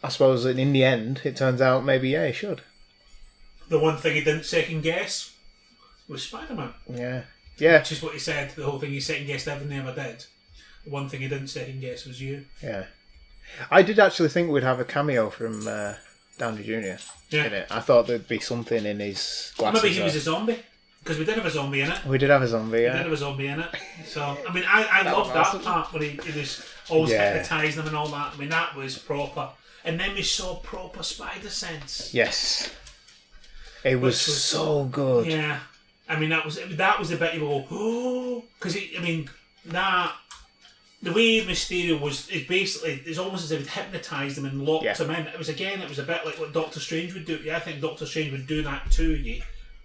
I suppose that in the end, it turns out maybe he should. The one thing he didn't second guess was Spider-Man. Yeah. Which is what he said. The whole thing he second guessed everything he ever did. The one thing he didn't second guess was you. Yeah. I did actually think we'd have a cameo from Downey Jr. in it. I thought there'd be something in his glasses. Maybe he was a zombie. Because we did have a zombie in it. We did have a zombie, We did have a zombie in it. So, I mean, I loved that part where he was always hypnotising them and all that. I mean, that was proper. And then we saw proper spider sense. Yes. It was so good. Yeah. I mean, that was the bit you go, oh, because, I mean, that the way Mysterio is basically, it's almost as if it hypnotised him and locked him in. It was a bit like what Doctor Strange would do. Yeah, I think Doctor Strange would do that to you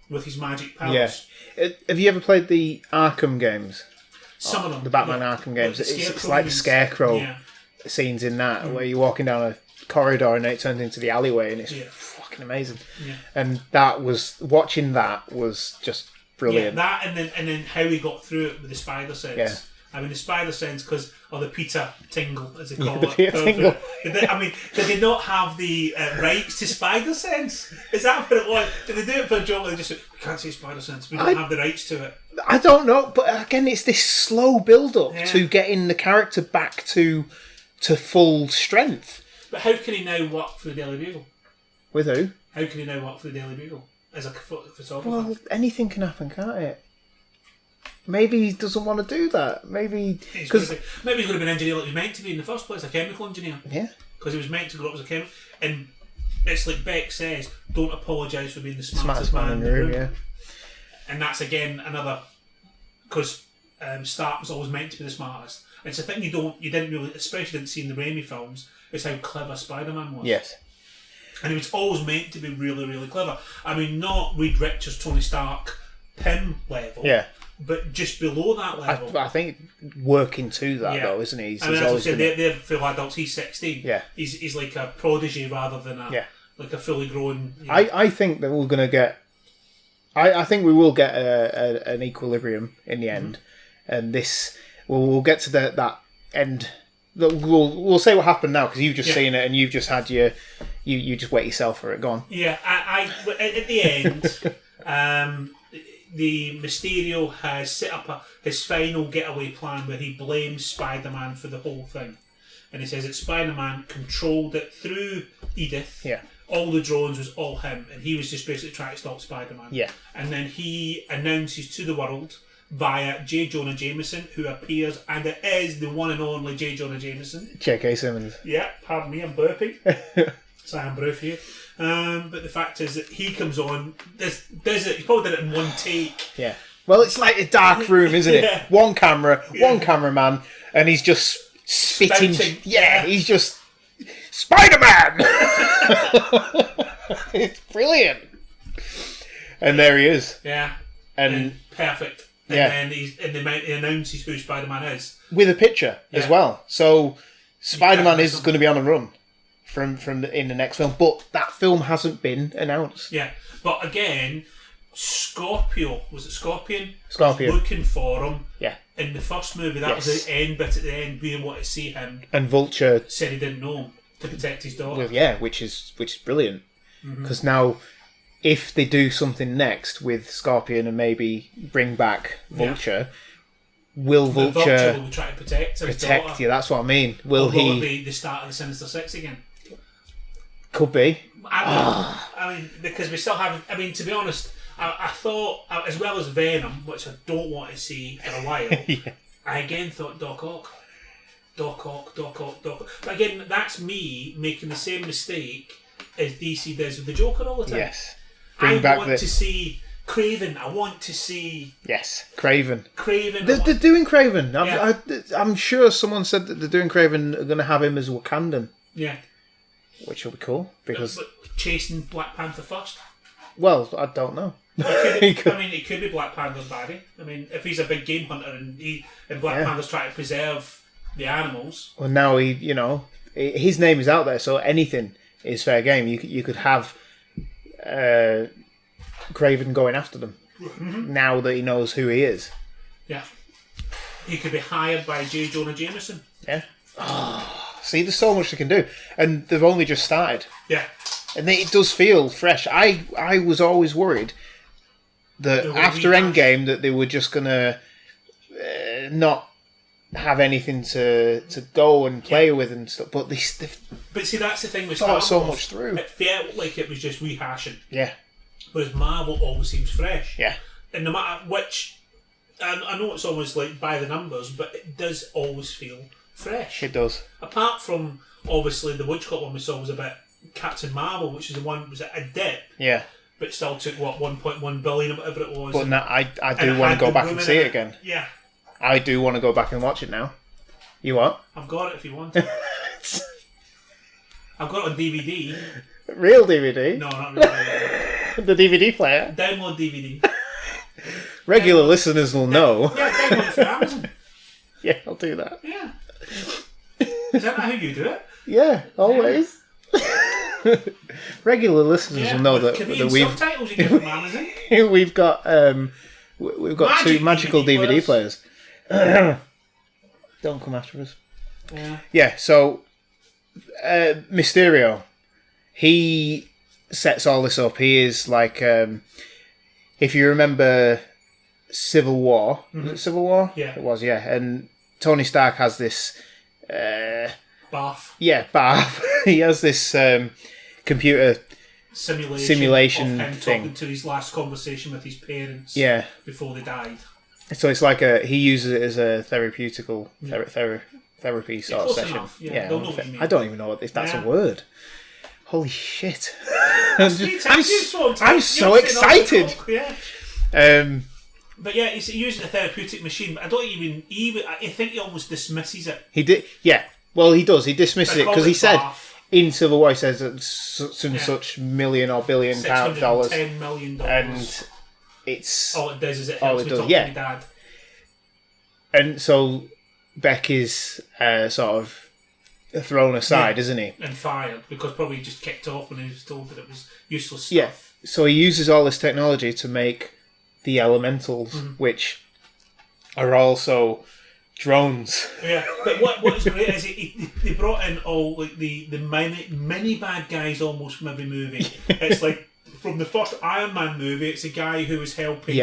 with his magic powers. Yeah. Have you ever played the Arkham games? Some of them. The Batman Arkham games. It's like the Scarecrow scenes in that, where you're walking down a corridor and it turns into the alleyway, and it's fucking amazing. Yeah. And watching that was just brilliant. Yeah, that and then how he got through it with the spider sense. Yeah. I mean, the spider sense, because of the Peter Tingle, as they call it. Peter Tingle. Did they not have the rights to spider sense? Is that what it was? Did they do it for a joke? They just said, we can't say spider sense. We don't have the rights to it. I don't know, but again, it's this slow build-up to getting the character back to full strength. But how can he now work for the Daily Bugle? With who? How can he now work for the Daily Bugle as a photographer? Well, anything can happen, can't it? Maybe he doesn't want to do that. Maybe he's going to be an engineer like he was meant to be in the first place, a chemical engineer. Yeah. Because he was meant to grow up as a chemical. And it's like Beck says, don't apologise for being the smartest man in the room. Yeah. And that's again another, because Stark was always meant to be the smartest. And it's a thing you didn't really, especially didn't see in the Raimi films, is how clever Spider-Man was. Yes. And he was always meant to be really, really clever. I mean, not Reed Richards, Tony Stark, Pym level. Yeah. But just below that level. I think working to that though, isn't he? I mean, as I said, they're full adults. He's 16. Yeah. He's like a prodigy rather than like a fully grown. I think that we're going to get. I think we will get an equilibrium in the end, and this we'll get to that end. We'll say what happened now, because you've just seen it and you've just had you just wet yourself for it. Go on. Yeah, I at the end. The Mysterio has set up his final getaway plan where he blames Spider-Man for the whole thing. And he says that Spider-Man controlled it through Edith. Yeah. All the drones was all him, and he was just basically trying to stop Spider-Man. Yeah. And then he announces to the world via J. Jonah Jameson, who appears, and it is the one and only J. Jonah Jameson. J.K. Simmons. Yeah, pardon me, I'm burping. So I'm brew for you. But the fact is that he comes on. He probably did it in one take. Yeah. Well, it's like a dark room, isn't it? One camera, one cameraman, and he's just spitting. Yeah, he's just Spider-Man. It's brilliant. And there he is. Yeah. And perfect. And then he announces who Spider-Man is with a picture as well. So Spider-Man is going to be on the run. In the next film, but that film hasn't been announced. Yeah, but again, Scorpion was looking for him. Yeah, in the first movie, that was the end bit at the end. We wanted to see him, and Vulture said he didn't know him to protect his daughter. Well, yeah, which is brilliant, because now if they do something next with Scorpion and maybe bring back Vulture. Will Vulture will try to protect you? That's what I mean. Will he be the start of the Sinister Six again? Could be. I mean, because we still haven't. I mean, to be honest, I thought, as well as Venom, which I don't want to see for a while, I again thought Doc Ock. But again, that's me making the same mistake as DC does with the Joker all the time. Yes. I want to see Craven. I want to see... Yes, Craven. Craven. They're doing Craven. I'm sure someone said that they're doing Craven are going to have him as Wakandan. Yeah. Which will be cool, because... But chasing Black Panther first? Well, I don't know. It could be Black Panther's baddie. I mean, if he's a big game hunter and Black Panther's trying to preserve the animals... Well, now his name is out there, so anything is fair game. You could have... Craven going after them now that he knows who he is. Yeah. He could be hired by J. Jonah Jameson. Yeah. See, there's so much they can do. And they've only just started. Yeah. And it does feel fresh. I was always worried that after Endgame that they were just going to not have anything to go and play with and stuff. But But see, that's the thing with Star Wars. So much through. It felt like it was just rehashing. Yeah. Whereas Marvel always seems fresh. Yeah. And no matter which... I know it's almost like by the numbers, but it does always feel fresh. It does. Apart from, obviously, the Woodcock one we saw was about Captain Marvel, which is the one was a dip. Yeah. But still took, 1.1 billion or whatever it was. But now I do want to go back and see it again. Yeah. I do want to go back and watch it now. You what? I've got it if you want it. I've got it on DVD. Real DVD? No, not real DVD. The DVD player? Download DVD. Regular listeners will know. Yeah, download it from Amazon. Yeah, I'll do that. Yeah. Is that not how you do it? Yeah, always. Regular listeners will know that we've subtitles you get from Amazon. we've got two magical DVD players. Don't come after us. Yeah. Yeah. So Mysterio, he sets all this up. He is like, if you remember Civil War, was it Civil War? Yeah, it was. Yeah, and Tony Stark has this. Bath. Yeah, bath. He has this computer simulation of him thing. Talking to his last conversation with his parents. Yeah. Before they died. So it's like he uses it as a therapeutical therapy sort of session. Enough. Yeah. I don't even know if that's a word. Holy shit! I'm so excited. Yeah. But yeah, he's using a therapeutic machine. But I don't even. I think he almost dismisses it. He did. Yeah. Well, he does. He dismisses it because he said in Civil War, he says that such million or billion dollars, $610 million, and it's all it does is it helps me talk to my dad. And so Beck is sort of thrown aside, isn't he? And fired because probably he just kicked off when he was told that it was useless stuff. Yeah. So he uses all this technology to make the elementals, which are also drones. Yeah, but what is great is they brought in all like the many bad guys almost from every movie. It's like from the first Iron Man movie, it's a guy who was helping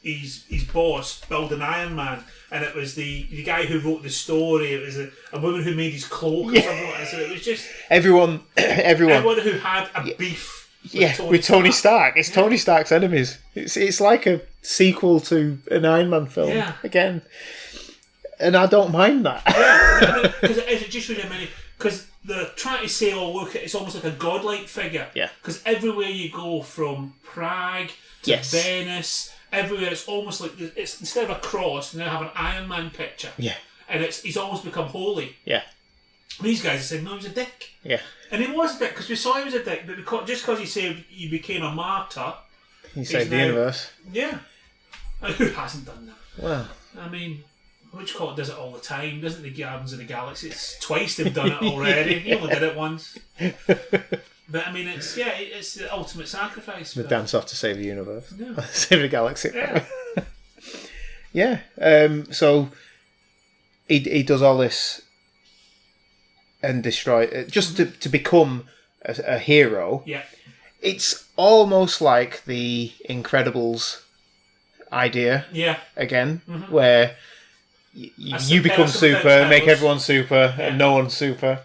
his boss build an Iron Man, and it was the guy who wrote the story. It was a woman who made his cloak or something like that. So it was just everyone who had a beef. With Tony Stark. It's Tony Stark's enemies. It's like a sequel to an Iron Man film again, and I don't mind that. Yeah, because it just shows how many. Because they're trying to say, "Oh, look, it's almost like a godlike figure." Yeah. Because everywhere you go, from Prague to Venice, everywhere it's almost like it's instead of a cross, they now have an Iron Man picture. Yeah. And he's almost become holy. Yeah. These guys have said, no, he's a dick. Yeah. And he was a dick, because we saw he was a dick, but just because he saved, he became a martyr. He saved the universe. Yeah. And who hasn't done that? Well. I mean, Hitchcock does it all the time, doesn't the Guardians of the Galaxy? It's twice they've done it already. He only did it once. But I mean, it's the ultimate sacrifice. The dance off to save the universe. Yeah. Save the galaxy. Yeah. Yeah. So he does all this and destroy just to become a hero. Yeah. It's almost like the Incredibles idea. Yeah. Again, where you become super, make everyone super, and no one's super.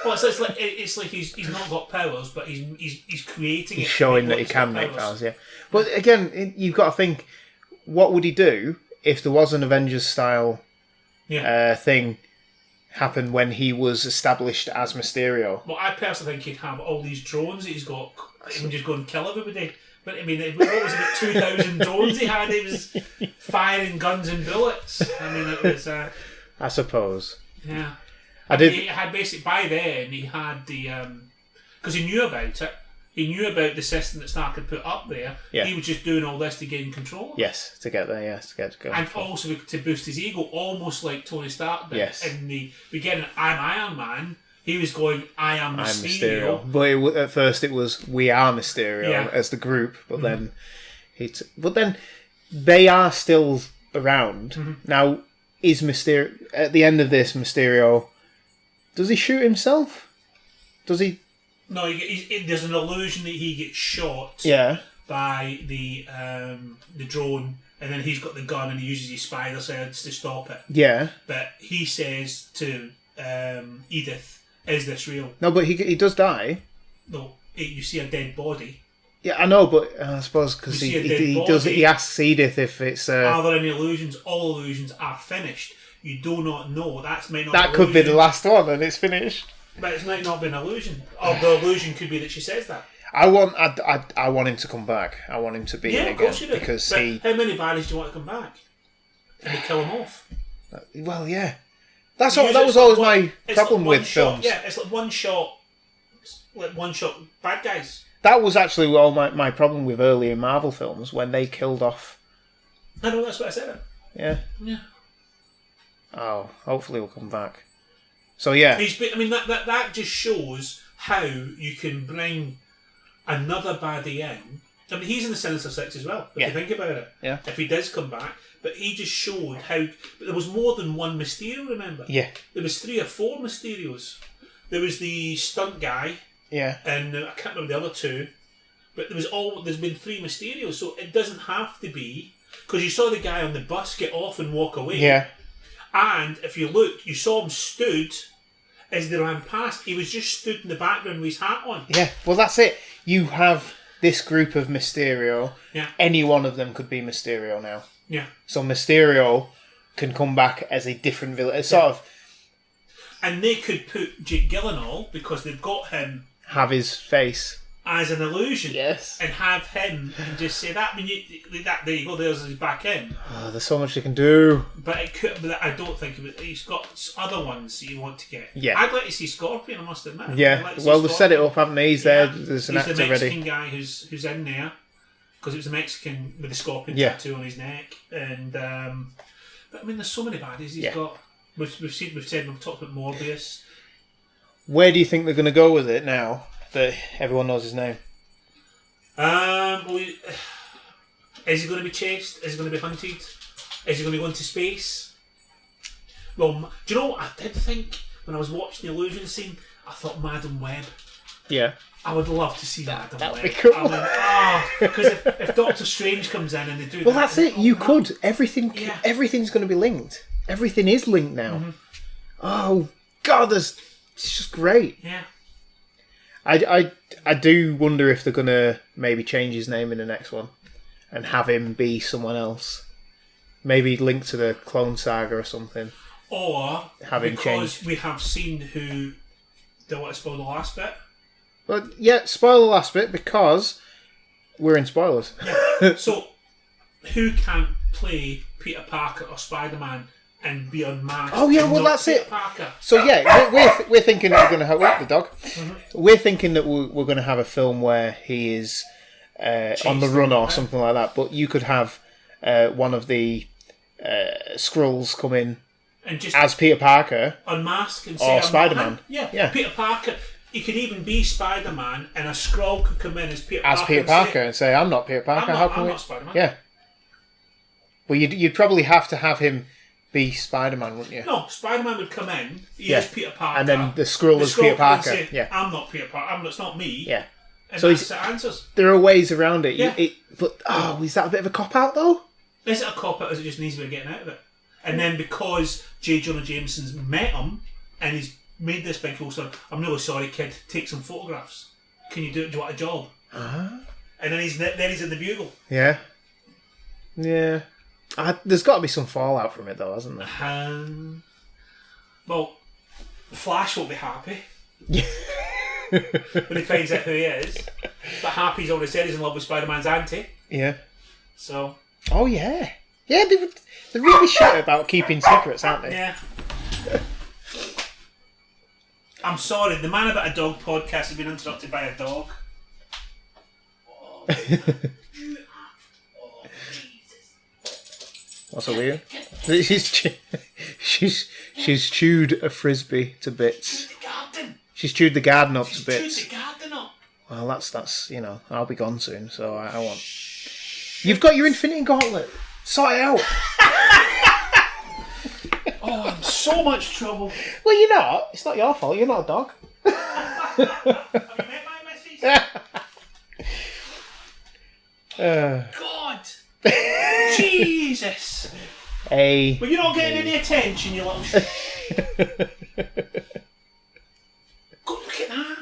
Well, so it's like he's not got powers, but he's creating. He's showing that he can make powers. Yeah. But again, you've got to think, what would he do if there was an Avengers style thing happened when he was established as Mysterio? Well, I personally think he'd have all these drones that he's got. He would just go and kill everybody. But I mean, what was it, about 2,000 drones he had? He was firing guns and bullets. I mean, it was. I suppose. Yeah. He had basically by then he had the because he knew about it. He knew about the system that Stark had put up there. Yeah. He was just doing all this to gain control. Yes, to get there. Yes, to get to go. And also to boost his ego, almost like Tony Stark did. Yes. In the beginning, I'm Iron Man. He was going, I am Mysterio. But at first it was, we are Mysterio as the group. But then they are still around. Now, is Mysterio at the end of this? Mysterio, does he shoot himself? Does he? No, there's an illusion that he gets shot. Yeah. By the drone, and then he's got the gun and he uses his spider sense to stop it. Yeah. But he says to Edith, "Is this real?" No, but he does die. No, you see a dead body. Yeah, I know, but I suppose because he asks Edith if it's. Are there any illusions? All illusions are finished. You do not know. That could be the last one, and it's finished. But it might not be an illusion. Or the illusion could be that she says that. I want him to come back. I want him to be again. Of course you do. Because how many baddies do you want to come back? And kill him off? Well, yeah. That was always my problem with films. Yeah, it's like one shot bad guys. That was actually all my problem with earlier Marvel films when they killed off. I know, that's what I said. Yeah. Yeah. Oh, hopefully we'll come back. So yeah. That just shows how you can bring another baddie in. I mean, he's in the Sinister Six as well, if you think about it. Yeah. If he does come back. But he just showed how... But there was more than one Mysterio, remember? Yeah. There was 3 or 4 Mysterios. There was the stunt guy. Yeah. And I can't remember the other 2. But there's been 3 Mysterios, so it doesn't have to be... Because you saw the guy on the bus get off and walk away. Yeah. And if you looked, you saw him stood as they ran past. He was just stood in the background with his hat on. Yeah, well that's it. You have this group of Mysterio. Yeah. Any one of them could be Mysterio now. Yeah. So Mysterio can come back as a different villain. It's sort of... And they could put Jake Gyllenhaal, because they've got him... Have his face. As an illusion. Yes. And have him and just say that. There you go, there's his back in. Oh, there's so much they can do. But I don't think he's got other ones that you want to get. Yeah. I'd like to see Scorpion, I must admit. Yeah, well, they've set it up, haven't they? He's there, there's an actor ready. He's the Mexican guy who's in there. Because it was a Mexican with a scorpion tattoo on his neck. And, but I mean, there's so many baddies he's got. We've talked about Morbius. Where do you think they're going to go with it now that everyone knows his name? Is he going to be chased? Is he going to be hunted? Is he going to go into space? Well, do you know what I did think when I was watching the illusion scene? I thought Madam Web. Yeah. I would love to see Madam Web. That would be cool. Because if Doctor Strange comes in and they do well, that's it. You could. Everything's going to be linked. Everything is linked now. Mm-hmm. Oh, God, it's just great. Yeah. I do wonder if they're going to maybe change his name in the next one and have him be someone else. Maybe linked to the Clone Saga or something. Or have him because change. We have seen who... Do I want to spoil the last bit? Well, yeah, spoil the last bit because we're in spoilers. Yeah. So, who can't play Peter Parker or Spider-Man and be unmasked? Oh yeah, well that's Peter it. Parker? So yeah, we're thinking that we're going to have the dog. Mm-hmm. We're thinking that we're going to have a film where he is on the run or something like that. But you could have one of the Skrulls come in and just as Peter Parker, unmask and say, or Spider-Man. Yeah, Peter Parker. He could even be Spider-Man, and a Skrull could come in as Peter Parker and say, "I'm not Peter Parker. I'm not Spider-Man." Yeah. Well, you'd probably have to have him be Spider-Man, wouldn't you? No, Spider-Man would come in. He is Peter Parker, and then the Skrull is Peter Parker. Say, I'm not Peter Parker. It's not me. Yeah. And so that's the answers. There are ways around it. Yeah. But is that a bit of a cop out though? Is it a cop out, or is it just an easy way of getting out of it? And then because J. Jonah Jameson's met him and he's made this big whole story, I'm really sorry, kid, take some photographs. Can you do it? Do you want a job? And then he's in the Bugle. Yeah. Yeah. There's got to be some fallout from it though, hasn't there? Well, Flash won't be happy. When he finds out who he is. But Happy's already said he's in love with Spider-Man's auntie. Yeah. So. Oh yeah. Yeah, they're really shit about keeping secrets, aren't they? Yeah. I'm sorry, the Man About a Dog podcast has been interrupted by a dog. What's so weird? She's chewed a frisbee to bits. She's chewed the garden up to bits. Chewed the garden up. Well, that's I'll be gone soon, so I won't. You've got your Infinity Gauntlet. Sort it out. Oh, I'm so much trouble. Well, you're not. It's not your fault. You're not a dog. Have you met my missus? God. Jesus. Hey. Well, you're not getting any attention, you little Go look at that.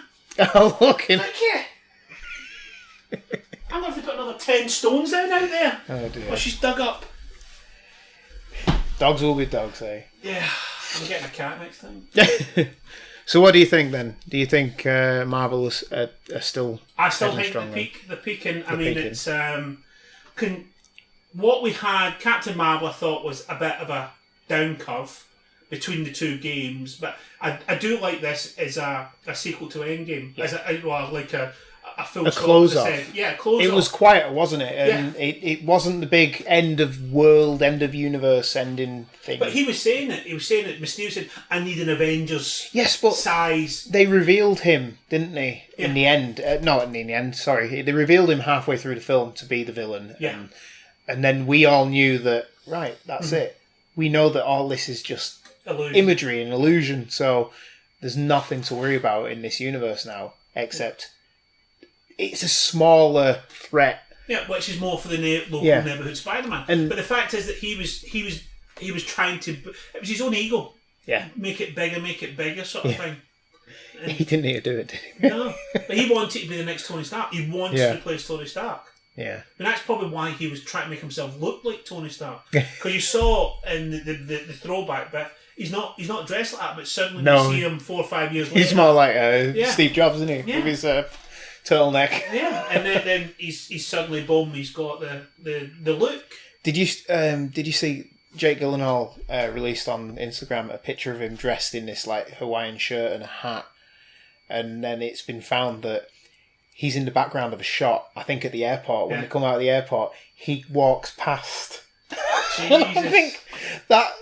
I'm looking. Thank you. I'm going to put another 10 stones down out there. Oh dear. Well, she's dug up. Dogs will be dogs, eh? Yeah. I'm getting a cat next time. So what do you think then? Do you think Marvel are still? I still think the peaking. I mean, it's what we had. Captain Marvel, I thought, was a bit of a down curve, between the two games. But I do like this as a sequel to Endgame, as a full a close off. Yeah, close It off. was quieter, wasn't it? And it wasn't the big end of world, end of universe ending thing. But he was saying it. Mysterio said, "I need an Avengers." Yes, but size. They revealed him, didn't they? Yeah. In the end, not in the end. Sorry, they revealed him halfway through the film to be the villain. Yeah. And then we all knew that. Right, that's it. We know that all this is just Illusion. imagery and illusion. So there's nothing to worry about in this universe now, except it's a smaller threat. Yeah, which is more for the local neighbourhood Spider-Man. But the fact is that he was trying to. It was his own ego. Yeah. Make it bigger, sort of thing. And he didn't need to do it, did he? No, but he wanted to be the next Tony Stark. He wanted to replace Tony Stark. Yeah. And that's probably why he was trying to make himself look like Tony Stark. Because you saw in the throwback bit, he's not dressed like that, but suddenly you see him 4 or 5 years later. He's more like Steve Jobs, isn't he? Yeah. With his turtleneck. Yeah, and then he's suddenly boom. He's got the look. Did you see Jake Gyllenhaal released on Instagram a picture of him dressed in this like Hawaiian shirt and a hat, and then it's been found that he's in the background of a shot. I think at the airport when they come out of the airport, he walks past. I think that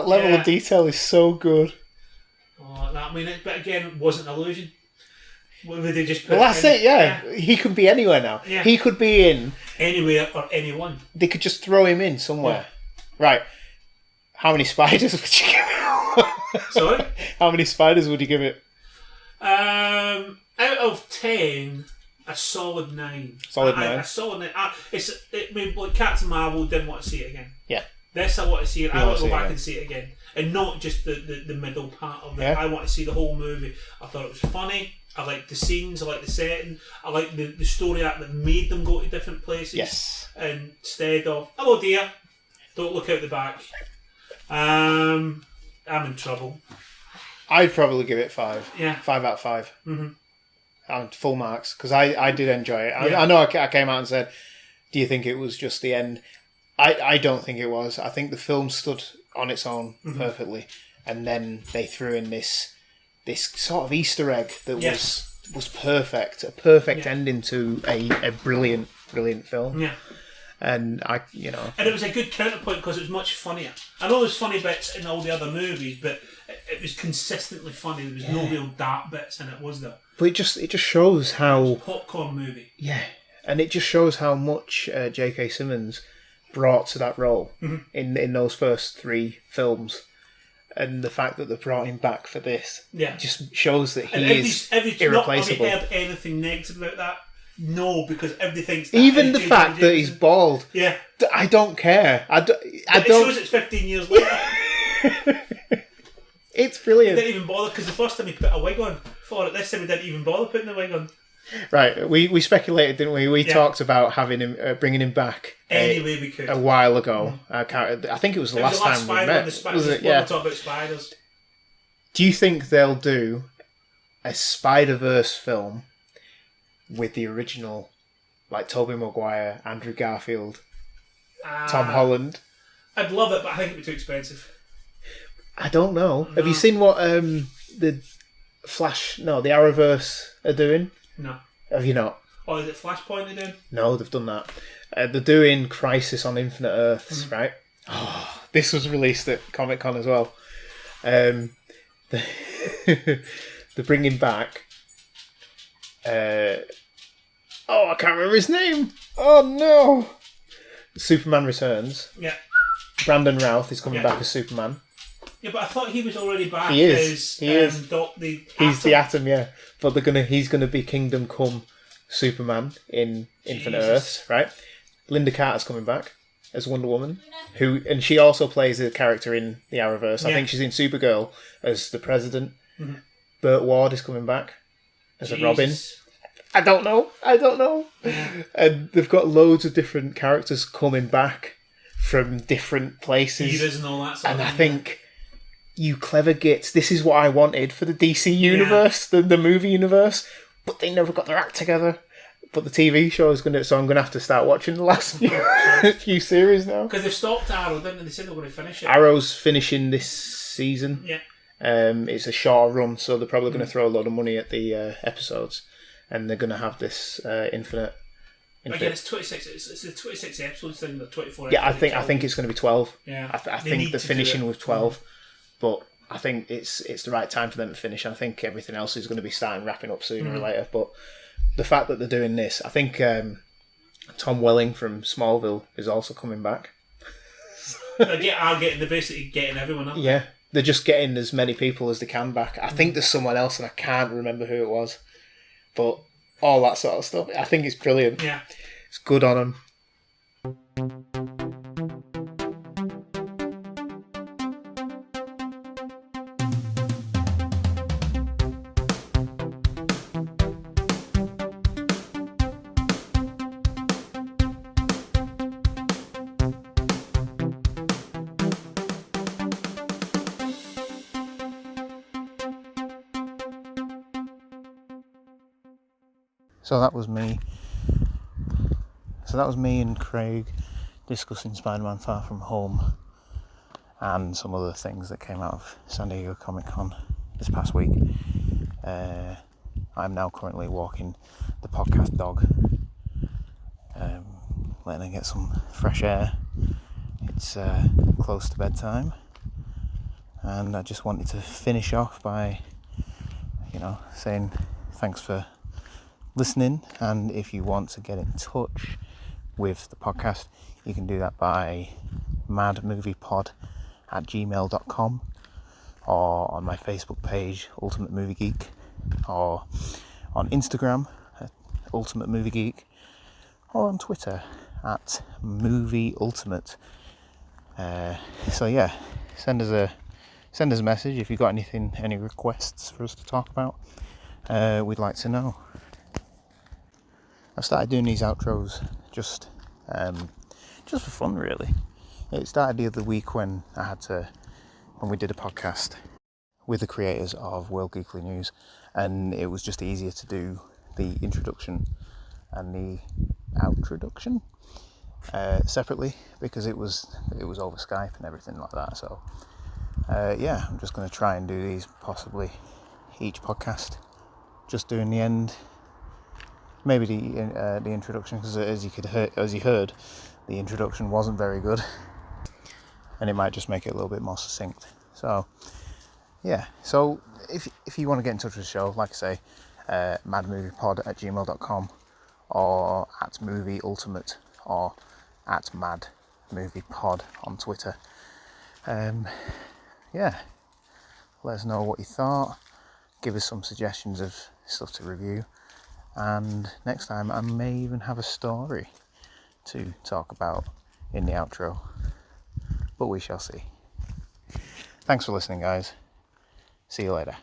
level of detail is so good. Oh, but again, it wasn't an illusion. Would they just put that's it, yeah. He could be anywhere now. Yeah. He could be in... Anywhere or anyone. They could just throw him in somewhere. Yeah. Right. How many spiders would you give it? Sorry? How many spiders would you give it? Out of 10, a solid 9. Solid 9? A solid 9. Like Captain Marvel, didn't want to see it again. Yeah. This I want to see it. I want to go back and see it again. And not just the middle part of it. I want to see the whole movie. I thought it was funny. I liked the scenes, I liked the setting, I liked the story arc that made them go to different places. Yes. Instead of, hello dear, don't look out the back. I'm in trouble. I'd probably give it 5. Yeah. 5 out of 5. Mm-hmm. Full marks, because I did enjoy it. I know I came out and said, do you think it was just the end? I don't think it was. I think the film stood on its own perfectly, and then they threw in this sort of Easter egg that was perfect, a perfect ending to a brilliant film. Yeah. And and it was a good counterpoint because it was much funnier. I know there's funny bits in all the other movies, but it was consistently funny. There was no real dark bits in it, was there? But it just shows how popcorn movie. Yeah, and it just shows how much J.K. Simmons brought to that role in those first 3 films. And the fact that they brought him back for this just shows that he is irreplaceable. Have you heard anything negative about that? No, because everything's... Even the fact that he's bald. Yeah. I don't care. It shows it's 15 years later. It's brilliant. He didn't even bother, because the first time he put a wig on for it, this time he didn't even bother putting the wig on. Right, we speculated, didn't we? We talked about having him, bringing him back any way we could a while ago. I think it was the last time we met. Was it? Yeah. Talk about spiders. Do you think they'll do a Spider-Verse film with the original, like Tobey Maguire, Andrew Garfield, Tom Holland? I'd love it, but I think it'd be too expensive. I don't know. No. Have you seen what the Arrowverse are doing? No. Have you not? Oh, is it Flashpoint they're doing? No, they've done that. They're doing Crisis on Infinite Earths, right? Oh, this was released at Comic-Con as well. They're bringing back... I can't remember his name. Oh, no. Superman Returns. Yeah. Brandon Routh is coming back as Superman. Yeah, but I thought he was already back. He is. He's the Atom, yeah. But he's gonna be Kingdom Come Superman in Infinite Earths, right? Linda Carter's coming back as Wonder Woman, and she also plays a character in the Arrowverse. I think she's in Supergirl as the President. Mm-hmm. Burt Ward is coming back as a Robin. I don't know. And they've got loads of different characters coming back from different places. And all that sort of thing. I think, you clever gits, this is what I wanted for the DC universe, the movie universe, but they never got their act together. But the TV show is going to, so I'm going to have to start watching the last few series now. Because they've stopped Arrow, didn't they? They said they were going to finish it. Arrow's finishing this season. Yeah. It's a short run, so they're probably going to throw a lot of money at the episodes, and they're going to have this infinite. Again, it's 26. It's the 26 episodes thing, the 24. Yeah, I think it's going to be 12. Yeah, I think they're finishing with 12, but I think it's the right time for them to finish. I think everything else is going to be wrapping up sooner or later. But the fact that they're doing this, I think Tom Welling from Smallville is also coming back. They're basically getting everyone up. Yeah, they're just getting as many people as they can back. I think there's someone else, and I can't remember who it was, but all that sort of stuff. I think it's brilliant. Yeah, it's good on them. So that was me and Craig discussing Spider-Man Far From Home and some other things that came out of San Diego Comic Con this past week. I'm now currently walking the podcast dog, letting her get some fresh air. It's close to bedtime, and I just wanted to finish off by saying thanks for listening, and if you want to get in touch with the podcast, you can do that by maadmoviepod@gmail.com, or on my Facebook page, Ultimate Movie Geek, or on Instagram at Ultimate Movie Geek, or on Twitter at Movie Ultimate. So yeah, send us a message if you've got any requests for us to talk about. We'd like to know. I've started doing these outros just for fun, really. It started the other week when we did a podcast with the creators of World Geekly News, and it was just easier to do the introduction and the outroduction separately, because it was over Skype and everything like that. So yeah, I'm just going to try and do these possibly each podcast, just doing the end. Maybe the introduction, because as you heard, the introduction wasn't very good, and it might just make it a little bit more succinct. So yeah, so if you want to get in touch with the show, like I say, maadmoviepod@gmail.com, or at Movie Ultimate, or at maadmoviepod on Twitter. Yeah, let us know what you thought. Give us some suggestions of stuff to review. And next time I may even have a story to talk about in the outro, but we shall see. Thanks for listening, guys. See you later.